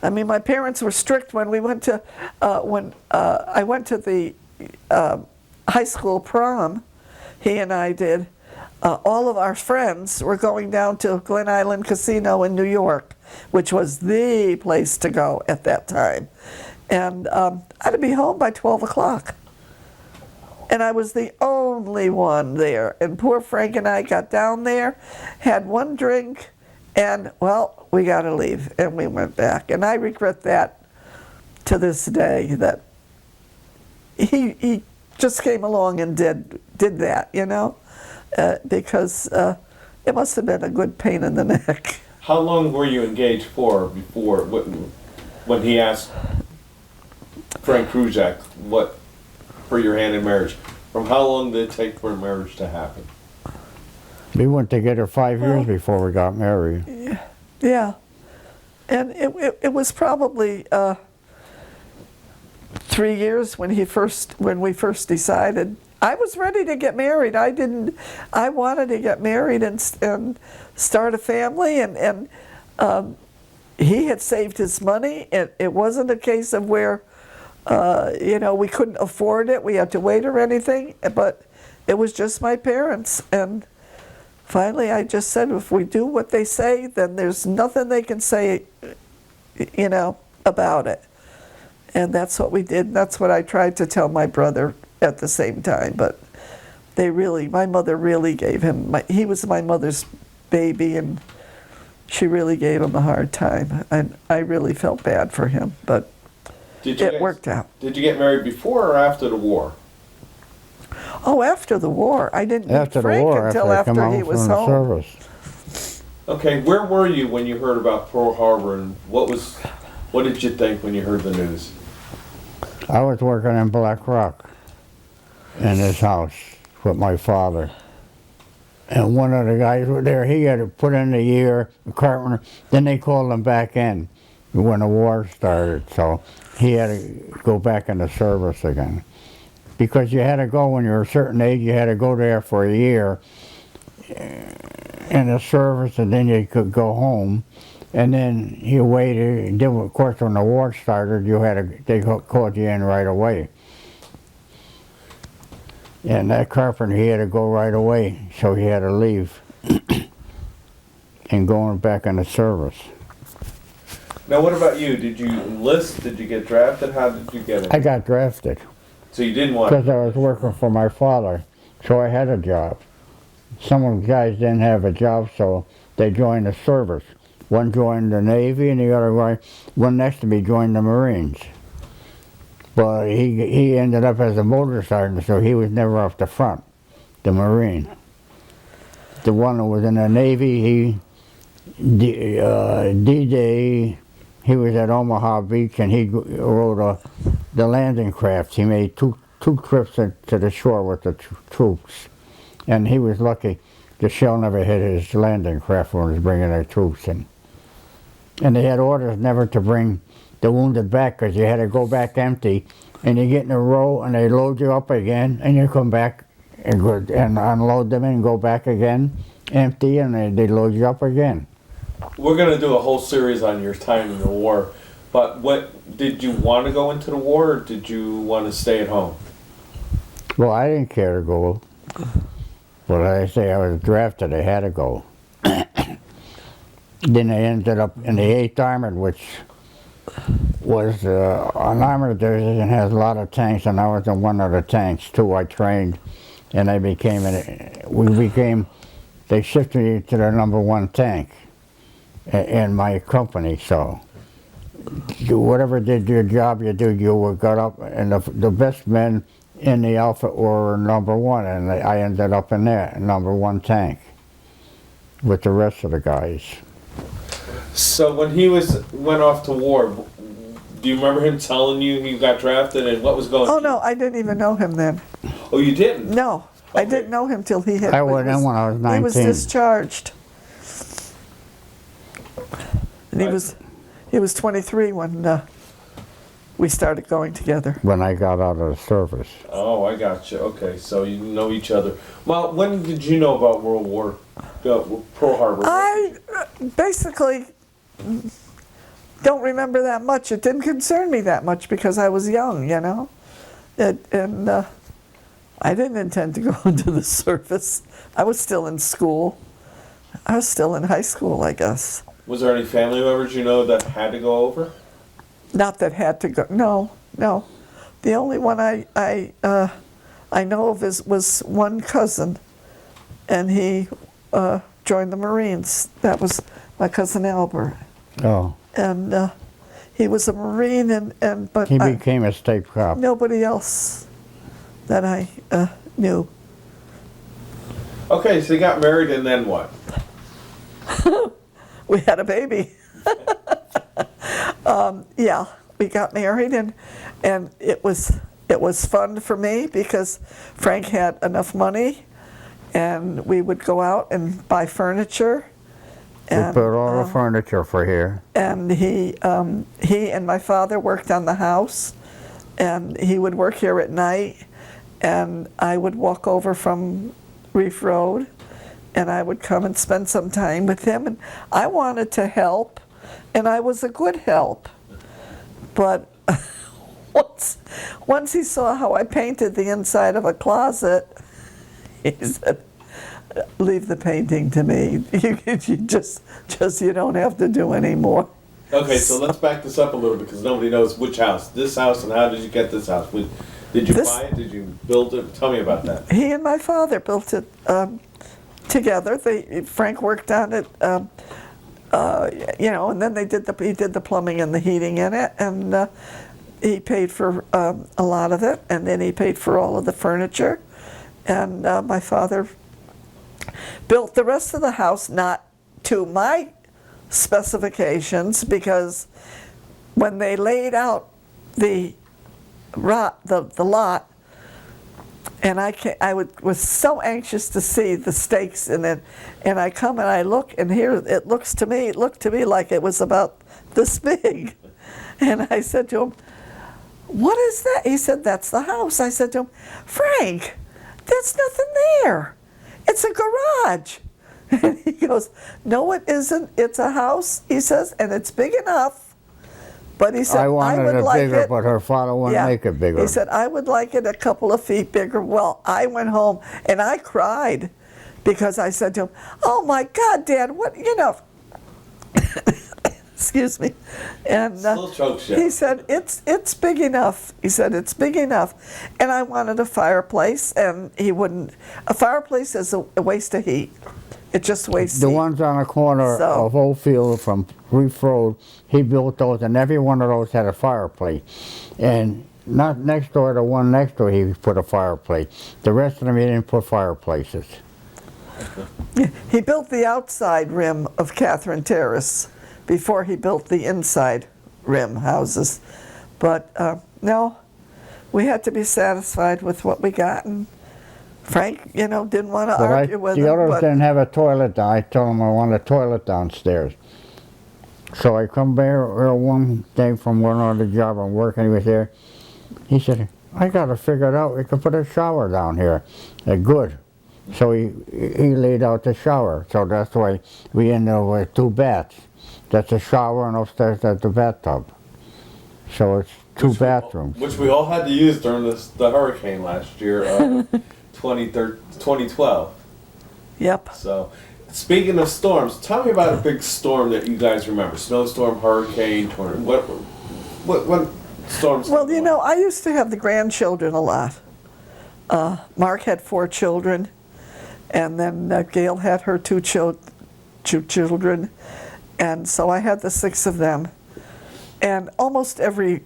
I mean, my parents were strict when we went to I went to the high school prom. He and I did. All of our friends were going down to Glen Island Casino in New York, which was the place to go at that time. And I had to be home by 12 o'clock. And I was the only one there. And poor Frank and I got down there, had one drink, and, well, we got to leave. And we went back. And I regret that to this day, that he just came along and did that, because it must have been a good pain in the neck. How long were you engaged for before, when he asked Frank Kruzak for your hand in marriage? From how long did it take for a marriage to happen? We went together 5 years before we got married. Yeah. And it was probably 3 years when we first decided. I was ready to get married. I wanted to get married and start a family, and he had saved his money. It wasn't a case of where, we couldn't afford it. We had to wait or anything, but it was just my parents. And finally I just said, if we do what they say, then there's nothing they can say, about it. And that's what we did. And that's what I tried to tell my brother at the same time. But my mother really gave him, he was my mother's baby, and she really gave him a hard time. And I really felt bad for him, but it worked out. Did you get married before or after the war? Oh, after the war. I didn't meet After the Frank war, until after I come after he home was from the home. service. Okay, where were you when you heard about Pearl Harbor, and what did you think when you heard the news? I was working in Black Rock in his house with my father. And one of the guys were there, he had to put in a year, a carpenter, then they called him back in when the war started. So he had to go back in the service again. Because you had to go when you were a certain age, you had to go there for a year. in the service, and then you could go home. And then you waited. And then, of course, when the war started, they called you in right away. And that carpenter, he had to go right away, so he had to leave and going back in the service. Now, what about you? Did you enlist? Did you get drafted? How did you get it? I got drafted So you didn't want. because I was working for my father, so I had a job. Some of the guys didn't have a job, so they joined the service. One joined the Navy, and the other guy, one next to me, joined the Marines. But he ended up as a motor sergeant, so he was never off the front, the Marine. The one that was in the Navy, D-Day, he was at Omaha Beach, and he rode the landing crafts. He made two trips to the shore with the troops. And he was lucky the shell never hit his landing craft when he was bringing their troops in. And they had orders never to bring the wounded back because you had to go back empty. And you get in a row and they load you up again, and you come back and unload them and go back again empty, and they load you up again. We're going to do a whole series on your time in the war. But what did you want to go into the war, or did you want to stay at home? Well, I didn't care to go. But I say I was drafted, I had to go. Then I ended up in the 8th Armored, which was an armored division, has a lot of tanks, and I was in one of the tanks too. I trained, and I became, they shifted me to the #1 tank in my company, so whatever did your job you did, you got up, and the best men in the outfit were #1, and I ended up in there, #1 tank, with the rest of the guys. So when he went off to war, do you remember him telling you he got drafted and what was going on? Oh, no, I didn't even know him then. Oh, you didn't? No, I Okay. didn't know him till he had. I went in when I was 19. He was discharged. And he was 23 when we started going together. When I got out of the service. Oh, I got you. Okay, so you know each other. Well, when did you know about World War, Pearl Harbor? I basically don't remember that much. It didn't concern me that much because I was young, you know. And I didn't intend to go into the service. I was still in school. I was still in high school, I guess. Was there any family members you know that had to go over? Not that had to go. No. The only one I know of was one cousin, and he joined the Marines. That was my cousin Albert. Oh. And he was a Marine, but He became a state cop. nobody else that I knew. Okay, so you got married and then what? We had a baby. Yeah, we got married, and it was fun for me because Frank had enough money, and we would go out and buy furniture. We put all the furniture for here. And he and my father worked on the house, and he would work here at night, and I would walk over from Reef Road, and I would come and spend some time with him, and I wanted to help, and I was a good help. But once he saw how I painted the inside of a closet, he said, "Leave the painting to me. You just you don't have to do anymore." Okay, so let's back this up a little because nobody knows which house. This house, and how did you get this house? Did you buy it? Did you build it? Tell me about that. He and my father built it together. Frank worked on it, and then he did the plumbing and the heating in it, and he paid for a lot of it, and then he paid for all of the furniture, and my father built the rest of the house, not to my specifications, because when they laid out the lot, and I was so anxious to see the stakes in it, and I come and I look, and here it looked to me like it was about this big, and I said to him, "What is that?" He said, "That's the house." I said to him, "Frank, there's nothing there. It's a garage." And he goes, no, it isn't. It's a house, he says, and it's big enough. But he said, I wanted would it like bigger, it. but her father wouldn't Yeah. make it bigger. He said, I would like it a couple of feet bigger. Well, I went home and I cried because I said to him, oh my God, Dad, what, you know. Excuse me. And Still chokes you. he said, it's big enough. He said, it's big enough. And I wanted a fireplace, and he wouldn't. A fireplace is a waste of heat. It just wastes The heat. ones on the corner So- of Oldfield from Reef Road, he built those, and every one of those had a fireplace. And not next door, the one next door, he put a fireplace. The rest of them, he didn't put fireplaces. He built the outside rim of Catherine Terrace before he built the inside rim houses. But no, we had to be satisfied with what we got. And Frank, you know, didn't want to argue with the him. others But didn't have a toilet down. I told him I want a toilet downstairs. So I come there one day from one other job I'm working with here. He said, I got to figure it out. We can put a shower down here. Good. So he laid out the shower. So that's why we ended up with 2 baths. That's a shower, and upstairs that's the bathtub. So it's 2 bathrooms. Which we all had to use during the hurricane last year, 2012. yep. So, speaking of storms, tell me about a big storm that you guys remember. Snowstorm, hurricane, tornado. What storms? Well, you know, I used to have the grandchildren a lot. Mark had 4 children, and then Gail had her 2 children, and so I had the 6 of them. And almost every,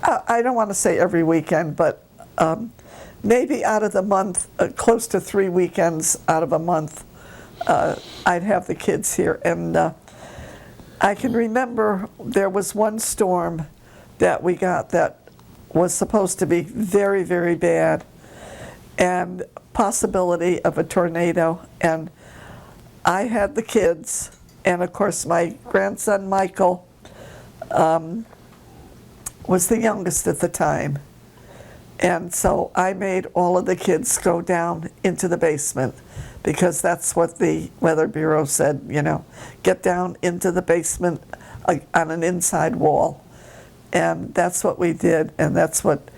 I don't want to say every weekend, but maybe out of the month, close to 3 weekends out of a month, I'd have the kids here. And I can remember there was one storm that we got that was supposed to be very, very bad, and possibility of a tornado. And I had the kids, and of course my grandson Michael was the youngest at the time. And so I made all of the kids go down into the basement, because that's what the Weather Bureau said, you know, get down into the basement on an inside wall. And that's what we did, and that's what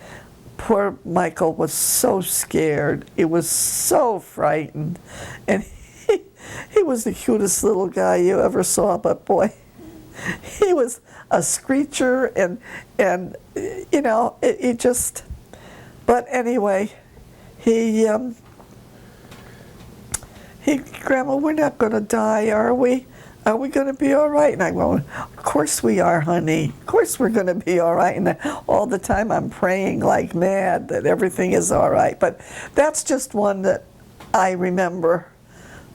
poor Michael was so scared. He was so frightened. And he was the cutest little guy you ever saw, but boy, he was a screecher, and you know, he just, but anyway, he, Grandma, we're not going to die, are we? Are we going to be all right? And I go, of course we are, honey. Of course we're going to be all right. And all the time I'm praying like mad that everything is all right. But that's just one that I remember.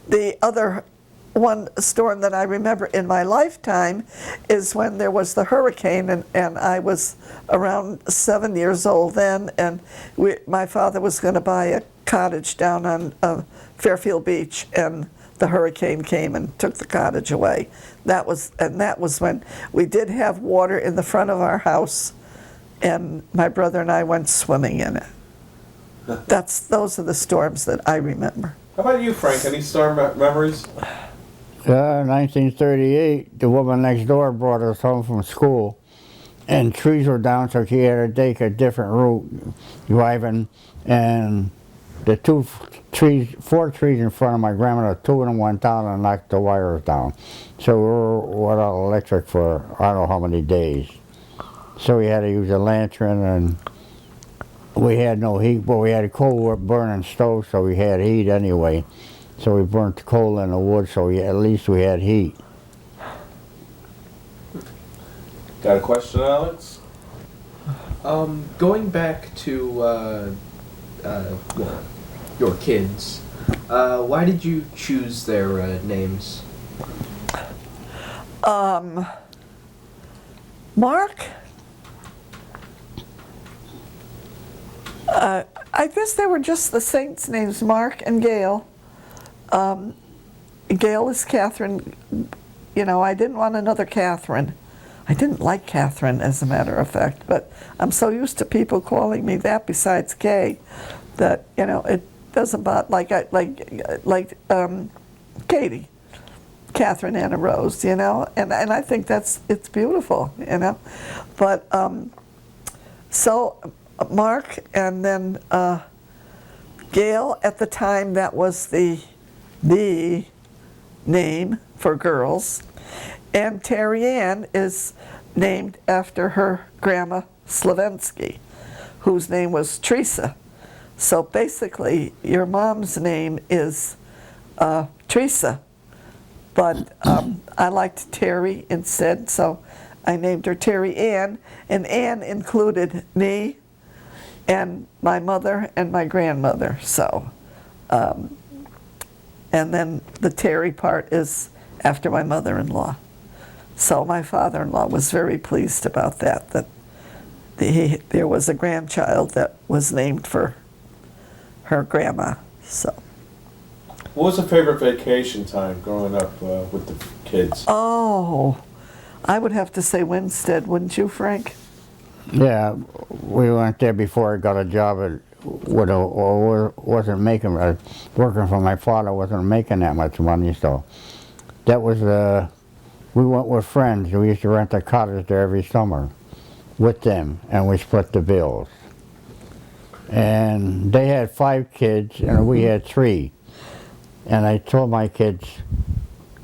The other one storm that I remember in my lifetime is when there was the hurricane, and I was around 7 years old then, and my father was going to buy a cottage down on Fairfield Beach, and the hurricane came and took the cottage away. That was when we did have water in the front of our house, and my brother and I went swimming in it. Those are the storms that I remember. How about you, Frank? Any storm memories? 1938, the woman next door brought us home from school, and trees were down, so she had to take a different route driving, and the 4 trees in front of my grandmother, 2 of them went down and knocked the wires down. So we were without electric for I don't know how many days. So we had to use a lantern, and we had no heat, but we had a coal burning stove, so we had heat anyway. So we burnt the coal in the wood, so at least we had heat. Got a question, Alex? Going back to well, your kids, why did you choose their names? Mark? I guess they were just the saints' names, Mark and Gail. Gail is Catherine. You know, I didn't want another Catherine. I didn't like Catherine, as a matter of fact, but I'm so used to people calling me that besides Kay that, you know, it doesn't bother, like Katie. Catherine and a Rose, you know, and I think it's beautiful, you know. But so Mark and then Gail, at the time that was the name for girls, and Terry Ann is named after her grandma Slovensky, whose name was Teresa. So basically, your mom's name is Teresa, but I liked Terry instead, so I named her Terry Ann, and Ann included me and my mother and my grandmother. So, and then the Terry part is after my mother-in-law. So my father-in-law was very pleased about that there was a grandchild that was named for her grandma. So. What was a favorite vacation time growing up with the kids? Oh, I would have to say Winstead, wouldn't you, Frank? Yeah, we went there before I got a job at wasn't making working for my father, wasn't making that much money, so that was we went with friends. We used to rent a cottage there every summer with them, and we split the bills. And they had 5 kids, and we had 3. And I told my kids,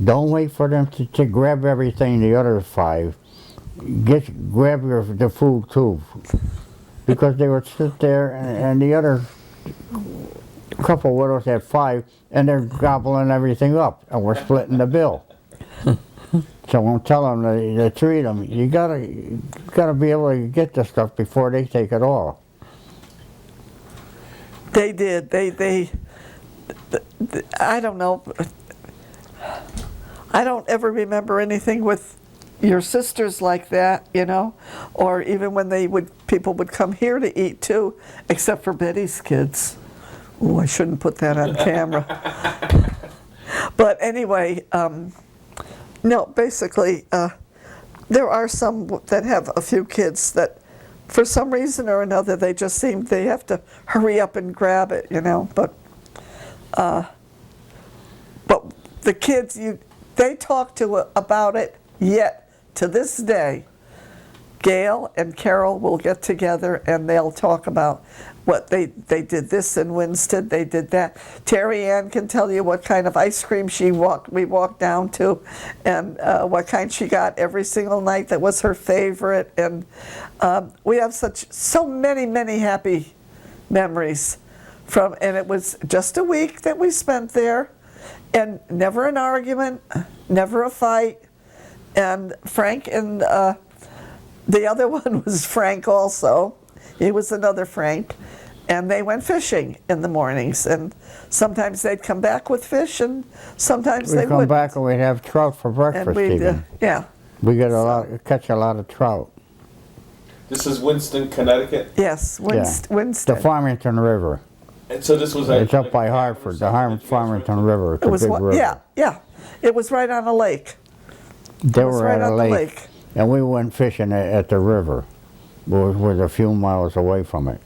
don't wait for them to grab everything, the other 5. Grab the food too. Because they would sit there, and the other couple widows had 5, and they're gobbling everything up, and we're splitting the bill. So I'm telling them to treat them. You gotta be able to get the stuff before they take it all. They did. I don't know. I don't ever remember anything with your sisters like that, you know, or even when people would come here to eat too, except for Betty's kids. Oh, I shouldn't put that on camera. But anyway, no, basically, there are some that have a few kids that, for some reason or another, they just seem they have to hurry up and grab it, you know. But the kids, they talk about it yet to this day. Gail and Carol will get together and they'll talk about what they did this in Winstead, they did that. Terry Ann can tell you what kind of ice cream we walked down to, and what kind she got every single night that was her favorite. And we have so many happy memories and it was just a week that we spent there, and never an argument, never a fight. And Frank and the other one was Frank also. He was another Frank. And they went fishing in the mornings. And sometimes they'd come back with fish, and sometimes they We'd come back and we'd have trout for breakfast. And even. Yeah. We catch a lot of trout. This is Winston, Connecticut? Yes, Winston. The Farmington River. And so this was It's up by Hartford, the Farmington River. It's a big river. Yeah. It was right on a lake. They were at a lake. And we went fishing at the river. It was a few miles away from it.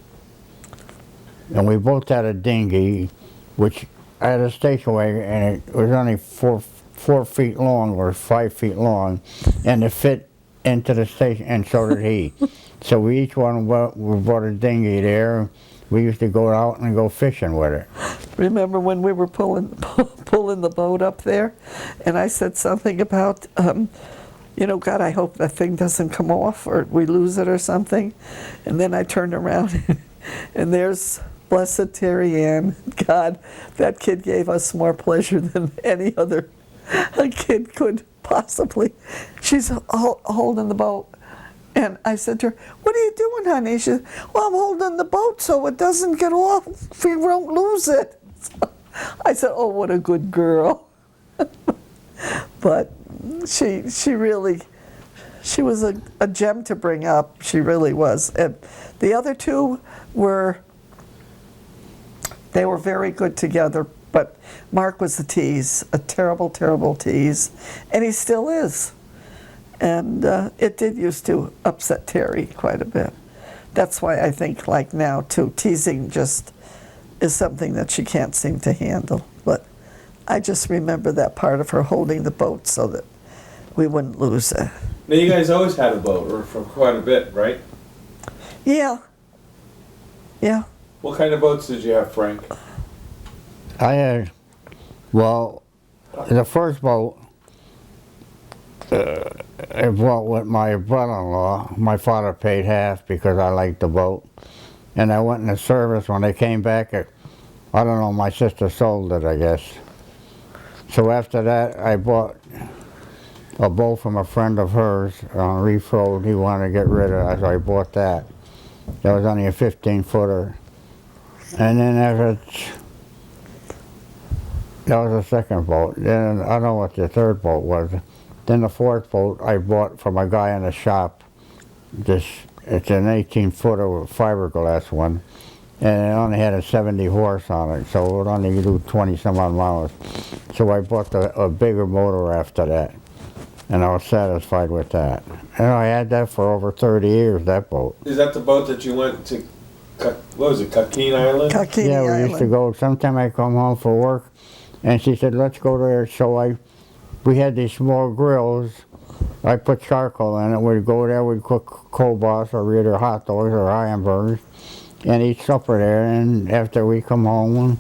And we both had a dinghy, which I had a station wagon, and it was only 4 feet long or 5 feet long, and it fit into the station, and so did he. So we each one bought a dinghy there. We used to go out and go fishing with it. Remember when we were pulling the boat up there, and I said something about, you know, God, I hope that thing doesn't come off or we lose it or something. And then I turned around, and there's blessed Terry Ann. God, that kid gave us more pleasure than any other kid could possibly. She's holding the boat. And I said to her, what are you doing, honey? She said, well, I'm holding the boat so it doesn't get off. We won't lose it. So I said, oh, what a good girl. But she was a gem to bring up. She really was. And the other two were very good together. But Mark was a tease, a terrible, terrible tease. And he still is. And it did used to upset Terry quite a bit. That's why I think, like now, too, teasing just is something that she can't seem to handle. But I just remember that part of her holding the boat so that we wouldn't lose it. Now you guys always had a boat, or for quite a bit, right? Yeah. Yeah. What kind of boats did you have, Frank? I had, well, the first boat I bought with my brother-in-law. My father paid half because I liked the boat. And I went in the service. When they came back, I don't know, my sister sold it, I guess. So after that, I bought a boat from a friend of hers on Reef Road. He wanted to get rid of it, so I bought that. That was only a 15-footer. And then after, that was the second boat. Then I don't know what the third boat was. Then the fourth boat I bought from a guy in the shop. It's an 18-footer with fiberglass one. And it only had a 70 horse on it, so it would only do 20 some odd miles. So I bought a bigger motor after that. And I was satisfied with that. And I had that for over 30 years, that boat. Is that the boat that you went to, what was it, Coquine Island? Coquini Yeah, we Island. used to go, sometime I come home for work, and she said, let's go there. So we had these small grills. I put charcoal in it. We'd go there, we'd cook kobas or either hot dogs or hamburgers and eat supper there. And after we come home,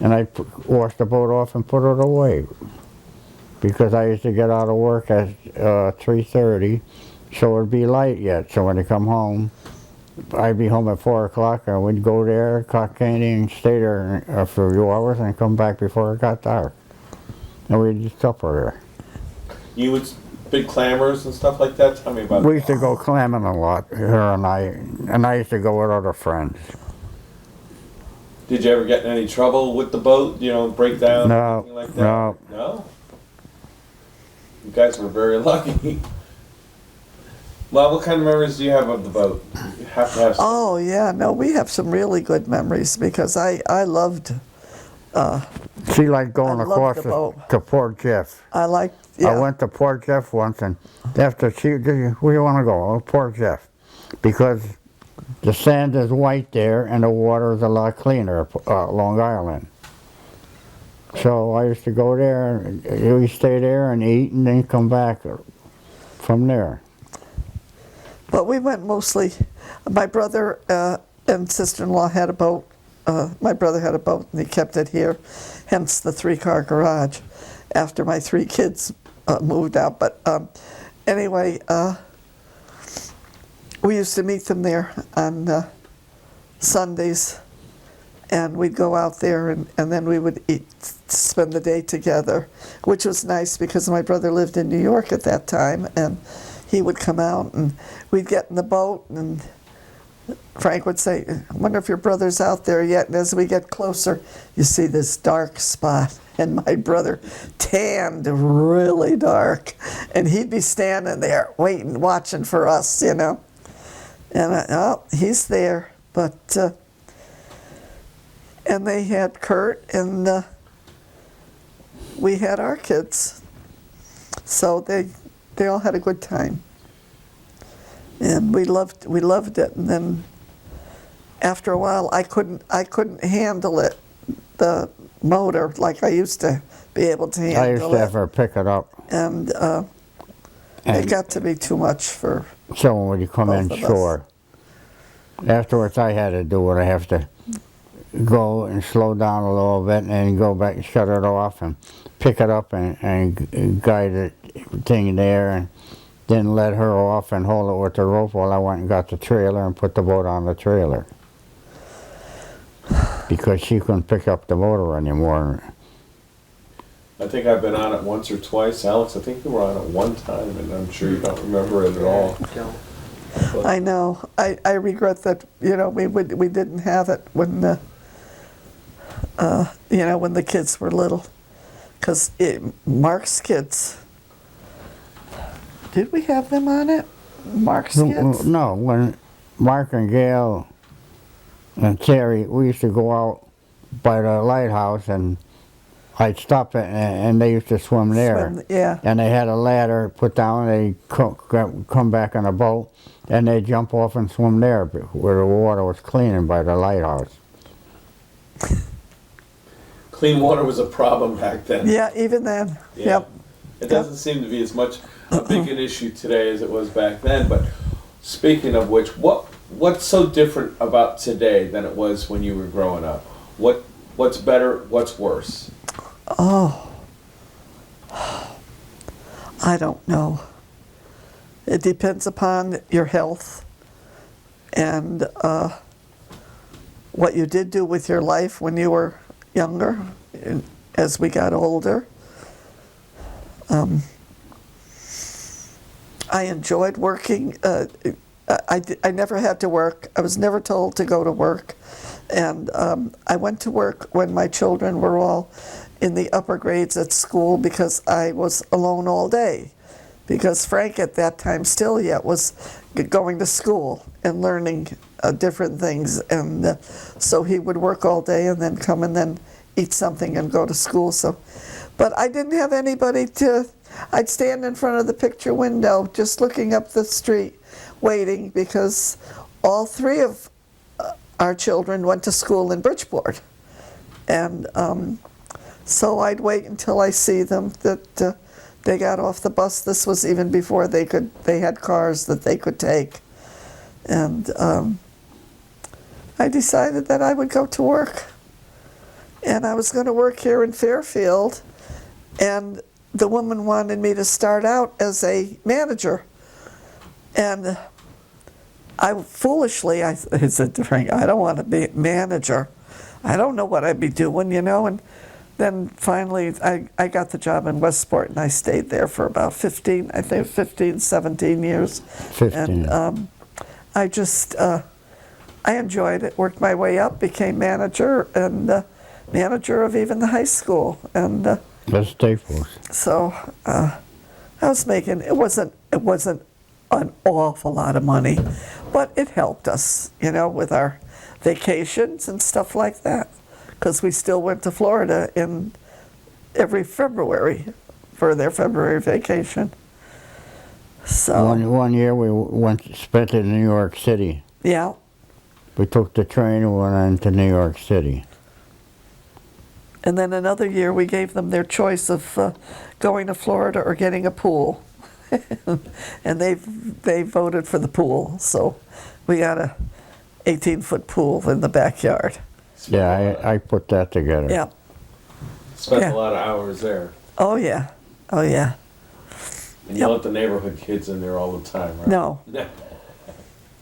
and I wash the boat off and put it away. Because I used to get out of work at 3:30, so it'd be light yet. So when I come home, I'd be home at 4 o'clock, and we'd go there, cook candy, and stay there for a few hours, and come back before it got dark. And we'd eat supper there. You would, big clammers and stuff like that? Tell me about We that. used to go clamming a lot, her and I used to go with other friends. Did you ever get in any trouble with the boat? You know, break down? No, anything like that? no. No? You guys were very lucky. Well, what kind of memories do you have of the boat? You have to have some. Oh, yeah. No, we have some really good memories because I loved, She liked going I loved across the boat. to Port Jeff. yeah. I went to Port Jeff once, and after where you want to go? Oh, Port Jeff. Because the sand is white there, and the water is a lot cleaner, Long Island. So I used to go there, and we stay there and eat, and then come back from there. But we went mostly, my brother and sister-in-law had a boat. My brother had a boat and he kept it here, hence the 3-car garage after my 3 kids moved out. But anyway, we used to meet them there on Sundays, and we'd go out there and then we would spend the day together, which was nice because my brother lived in New York at that time, and he would come out and we'd get in the boat and Frank would say, I wonder if your brother's out there yet. And as we get closer, you see this dark spot. And my brother tanned really dark. And he'd be standing there waiting, watching for us, you know. And oh, he's there. But, and they had Kurt and we had our kids. So they all had a good time. And we loved it. And then after a while, I couldn't handle it, the motor, like I used to be able to handle it. I used to have her pick it up. And it got to be too much for So when you come both of us. inshore, afterwards I had to do it. I have to go and slow down a little bit and then go back and shut it off and pick it up and guide the thing there and then let her off and hold it with the rope while I went and got the trailer and put the boat on the trailer. Because she couldn't pick up the motor anymore. I think I've been on it once or twice. Alex, I think you were on it one time, and I'm sure you don't remember it at all. No. But I know. I regret that, you know, we didn't have it when you know, when the kids were little. Because Mark's kids, did we have them on it? Mark's kids? No, when Mark and Gail and Terry, we used to go out by the lighthouse and I'd stop it and they used to swim there. Swim, yeah. And they had a ladder put down, they'd come back in a boat and they'd jump off and swim there where the water was clean by the lighthouse. clean water was a problem back then. Yeah, even then. Yeah. Yep. It doesn't seem to be as much a big an issue today as it was back then. But speaking of which, what's so different about today than it was when you were growing up? What's better? What's worse? Oh, I don't know. It depends upon your health and what you did do with your life when you were younger, and as we got older. I enjoyed working. I never had to work. I was never told to go to work. And I went to work when my children were all in the upper grades at school because I was alone all day. Because Frank at that time still yet was going to school and learning different things. And so he would work all day and then come and then eat something and go to school. So, but I didn't have anybody I'd stand in front of the picture window just looking up the street waiting because all three of our children went to school in Bridgeport. And so I'd wait until I see them that they got off the bus. This was even before they had cars that they could take. And I decided that I would go to work. And I was going to work here in Fairfield. And the woman wanted me to start out as a manager. And I said to Frank, I don't want to be a manager. I don't know what I'd be doing, you know. And then finally I got the job in Westport and I stayed there for about 17 years. 15. And I enjoyed it, worked my way up, became manager and manager of even the high school. And That's Staples. so I was making, it wasn't an awful lot of money, but it helped us, you know, with our vacations and stuff like that. Because we still went to Florida in every February for their February vacation. So One year we spent it in New York City. yeah, We took the train and went into New York City. and then another year we gave them their choice of going to Florida or getting a pool, and they voted for the pool. So we got a 18-foot pool in the backyard. Yeah, I put that together. Yeah. Spent Yeah. a lot of hours there. Oh yeah. Oh yeah. And you let the neighborhood kids in there all the time, right? No.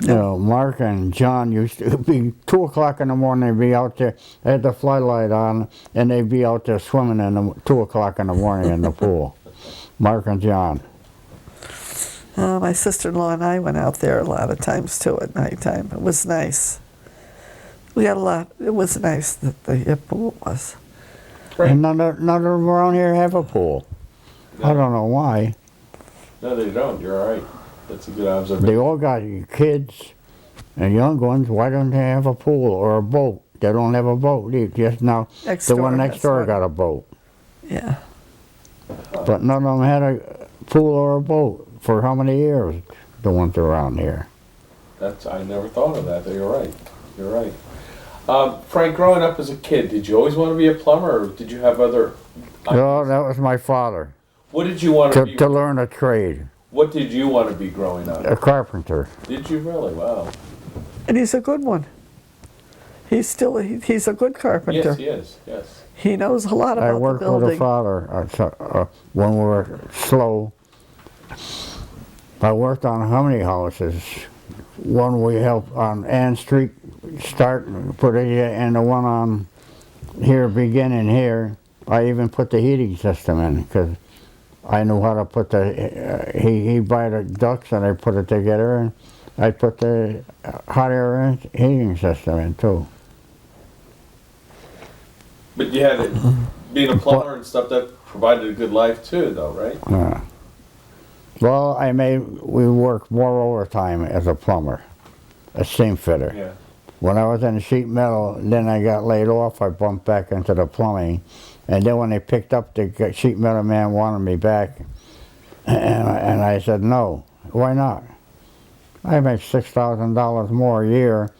You know, Mark and John used to be 2 o'clock in the morning. They'd be out there. They had the floodlight on, and they'd be out there swimming in 2 o'clock in the morning in the pool. Mark and John. My sister-in-law and I went out there a lot of times too at nighttime. It was nice. We had a lot. It was nice that the pool was. And none of them around here have a pool. No. I don't know why. No, they don't. You're all right. That's a good observation. They all got kids and young ones. Why don't they have a pool or a boat? They don't have a boat. Just now, Next the door, one next that's door what- got a boat. Yeah. But none of them had a pool or a boat for how many years? The ones around here. I never thought of that. You're right. You're right. Frank, growing up as a kid, did you always want to be a plumber, or did you have other? No, that was my father. What did you want to be? To learn a trade, What did you want to be growing up? a carpenter. Did you really? Wow. And he's a good one. He's a good carpenter. Yes, he is. Yes. He knows a lot I about the worked with a building. father when we were slow. I worked on how many houses? One we helped on Ann Street start and put it in, and the one on here beginning here. I even put the heating system in because I knew how to put the. He buy the ducts and I put it together, and I put the hot air heating system in too. But you had it, being a plumber and stuff, that provided a good life too, though, right? Well, we worked more overtime as a plumber, a steam fitter. Yeah. When I was in sheet metal, then I got laid off, I bumped back into the plumbing. And then when they picked up, the sheet metal man wanted me back. And I said, no, why not? I make $6,000 more a year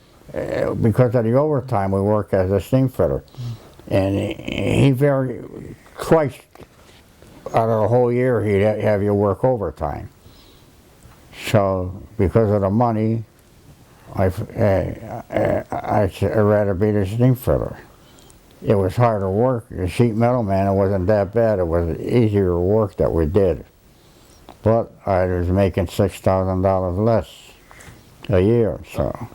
because of the overtime we work as a steam fitter. And he twice out of the whole year he'd have you work overtime. So because of the money, I'd rather be the steam fitter. It was harder work. The sheet metal man, it wasn't that bad. It was easier work that we did. But I was making $6,000 less a year, so.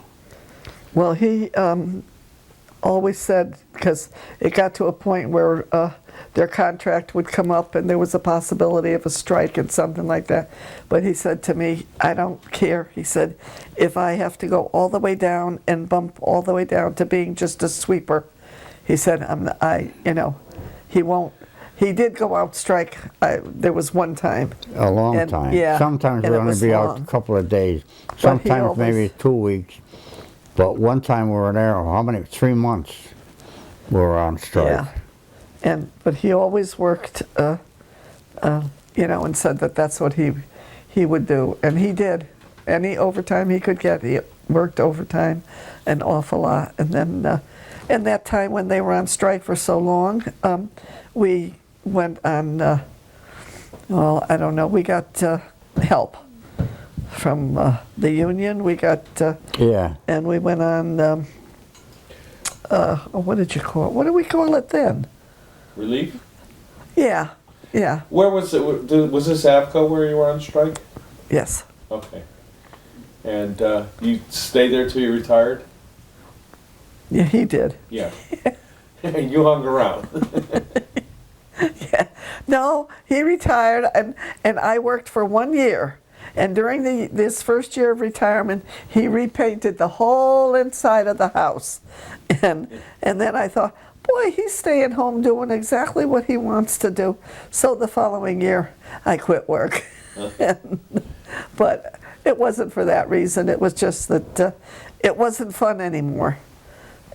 Well, he always said, because it got to a point where their contract would come up and there was a possibility of a strike and something like that. But he said to me, I don't care. He said, if I have to go all the way down and bump all the way down to being just a sweeper, he said, he won't. He did go out strike. There was one time. A long time. Yeah. Sometimes we'd only be out a couple of days. Sometimes maybe 2 weeks. But one time we were there, 3 months we were on strike. Yeah. But he always worked, and said that that's what he would do. And he did. Any overtime he could get, he worked overtime an awful lot. And then, in that time when they were on strike for so long, we went on, I don't know, we got help from the union. We got, and we went on, what did you call it? What did we call it then? Relief? Yeah, yeah. Where was it? Was this AVCO where you were on strike? Yes. Okay. And you stayed there till you retired? Yeah, he did. Yeah. You hung around. Yeah. No, he retired, and I worked for 1 year. And during this first year of retirement, he repainted the whole inside of the house. And then I thought, boy, he's staying home doing exactly what he wants to do. So the following year, I quit work. But it wasn't for that reason. It was just that it wasn't fun anymore.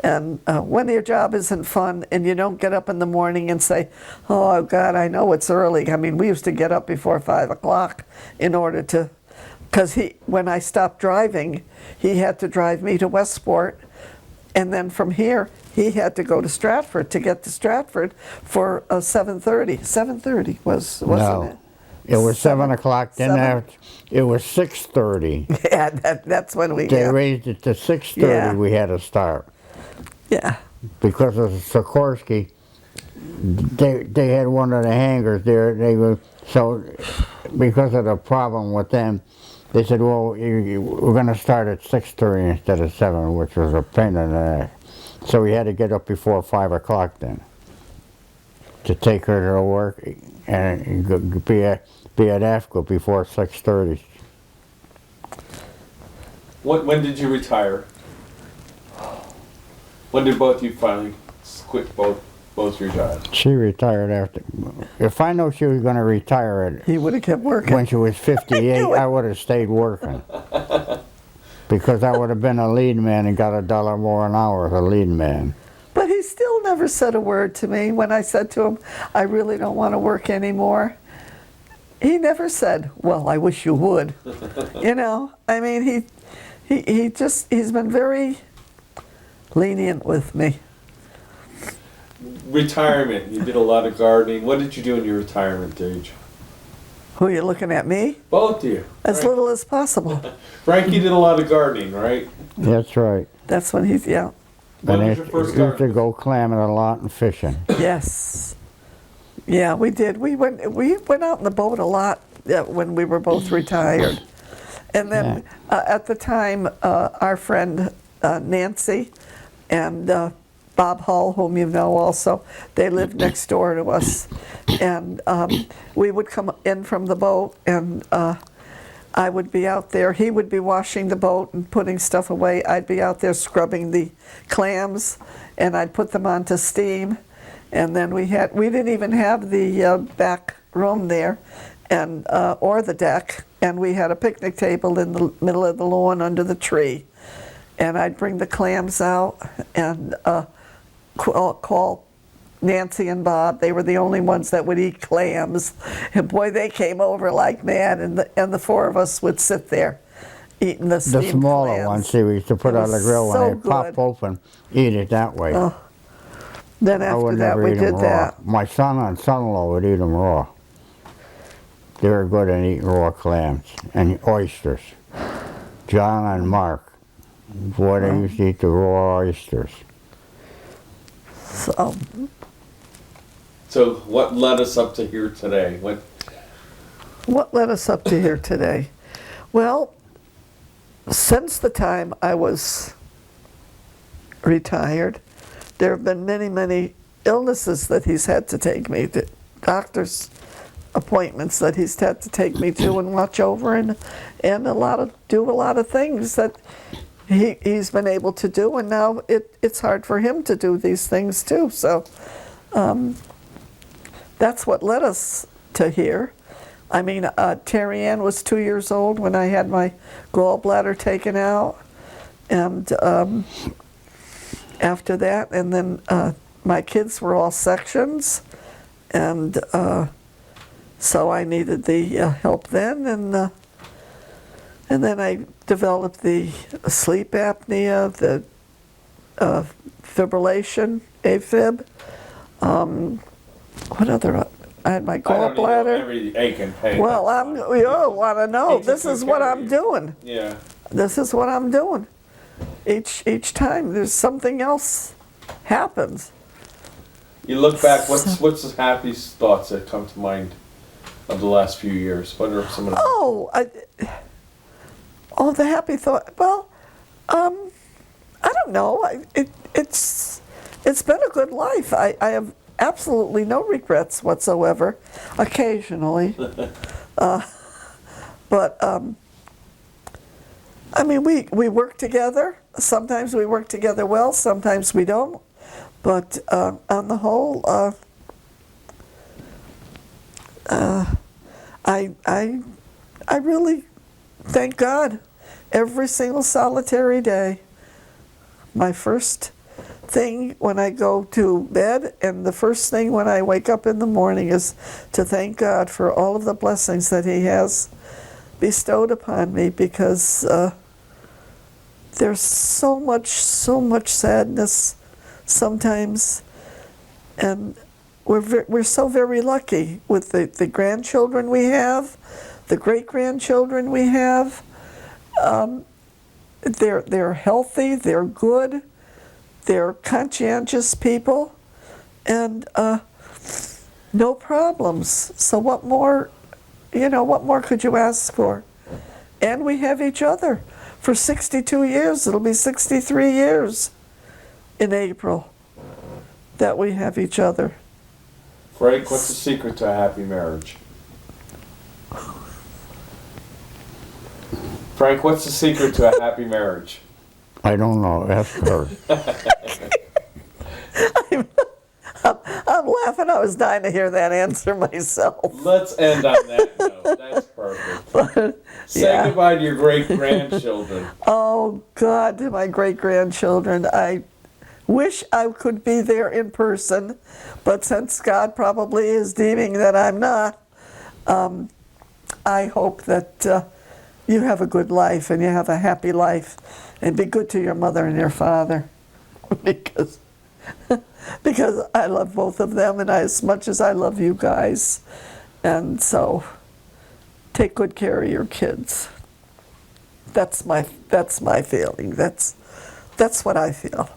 And when your job isn't fun and you don't get up in the morning and say, oh, God, I know it's early. I mean, we used to get up before 5 o'clock in order to, because when I stopped driving, he had to drive me to Westport. And then from here, he had to go to Stratford to get to Stratford for 7:30. 7:30 wasn't it? It was 7 o'clock. Then it was 6:30. Yeah, that's when we. They raised it to 6:30. Yeah. We had to start. Yeah. Because of Sikorsky, they had one of the hangars there. They were so because of the problem with them. They said, well, we're going to start at 6:30 instead of 7, which was a pain in the neck. So we had to get up before 5 o'clock then to take her to work and be at AFCO before 6:30. When did you retire? When did both you finally quit both your jobs? She retired after. If I know she was going to retire He would have kept working. when she was 58, I would have stayed working. Because I would have been a lead man and got $1 more an hour as a lead man. But he still never said a word to me when I said to him, I really don't want to work anymore. He never said, well, I wish you would. I mean, he's been very lenient with me. Retirement, you did a lot of gardening. What did you do in your retirement age? Who are you looking at, me? Both of you. As little as possible. Frankie did a lot of gardening, right? That's right. That's when he's, yeah. When And was your first used to garden? go clamming a lot and fishing. Yes. Yeah, we did. We went out in the boat a lot when we were both retired. And then at the time, our friend Nancy and Bob Hull, whom you know also, they lived next door to us. And we would come in from the boat, and I would be out there. He would be washing the boat and putting stuff away. I'd be out there scrubbing the clams, and I'd put them onto steam. And then we didn't even have the back room there, and or the deck, and we had a picnic table in the middle of the lawn under the tree. And I'd bring the clams out and call Nancy and Bob. They were the only ones that would eat clams. And boy, they came over like mad, and the four of us would sit there eating the steamed The smaller clams. ones, see, we used to put It on the was grill so when they pop good. open, eat it that way. Oh. Then I after would that, never we eat 'em did raw. that. My son and son-in-law would eat them raw. They were good at eating raw clams and oysters. John and Mark, boy, they used to eat the raw oysters. So, So what led us up to here today? what led us up to here today? Well, since the time I was retired, there have been many, many illnesses that he's had to take me to, doctor's appointments that he's had to take me to and watch over, and do a lot of things that he's been able to do, and now it's hard for him to do these things too. So that's what led us to here. I mean, Terry Ann was 2 years old when I had my gallbladder taken out, and after that, and then my kids were all sections, and so I needed the help then, and then I developed the sleep apnea, the fibrillation, AFib. What other? I had my I don't know gallbladder. every ache and pain. Well, you don't want to know. It's a This is what I'm comparison. doing. Yeah. This is what I'm doing. Each time there's something else happens. You look back. What's the happiest thoughts that come to mind of the last few years? What are some of the? The happy thought. Well, I don't know. It's been a good life. I have absolutely no regrets whatsoever. Occasionally, but I mean, we work together. Sometimes we work together well. Sometimes we don't. But on the whole, I really thank God every single solitary day. My first thing when I go to bed and the first thing when I wake up in the morning is to thank God for all of the blessings that He has bestowed upon me, because there's so much sadness sometimes, and we're so very lucky with the grandchildren we have, the great-grandchildren we have. They're healthy, they're good, they're conscientious people, and no problems. So what more could you ask for? And we have each other for 62 years. It'll be 63 years in April that we have each other. Frank, what's the secret to a happy marriage? Frank, what's the secret to a happy marriage? I don't know. Ask her. I'm laughing. I was dying to hear that answer myself. Let's end on that note. That's perfect. Say goodbye to your great-grandchildren. Oh, God, to my great-grandchildren. I wish I could be there in person, but since God probably is deeming that I'm not, I hope that you have a good life and you have a happy life, and be good to your mother and your father, because I love both of them, and as much as I love you guys. And so take good care of your kids. That's my feeling. That's what I feel.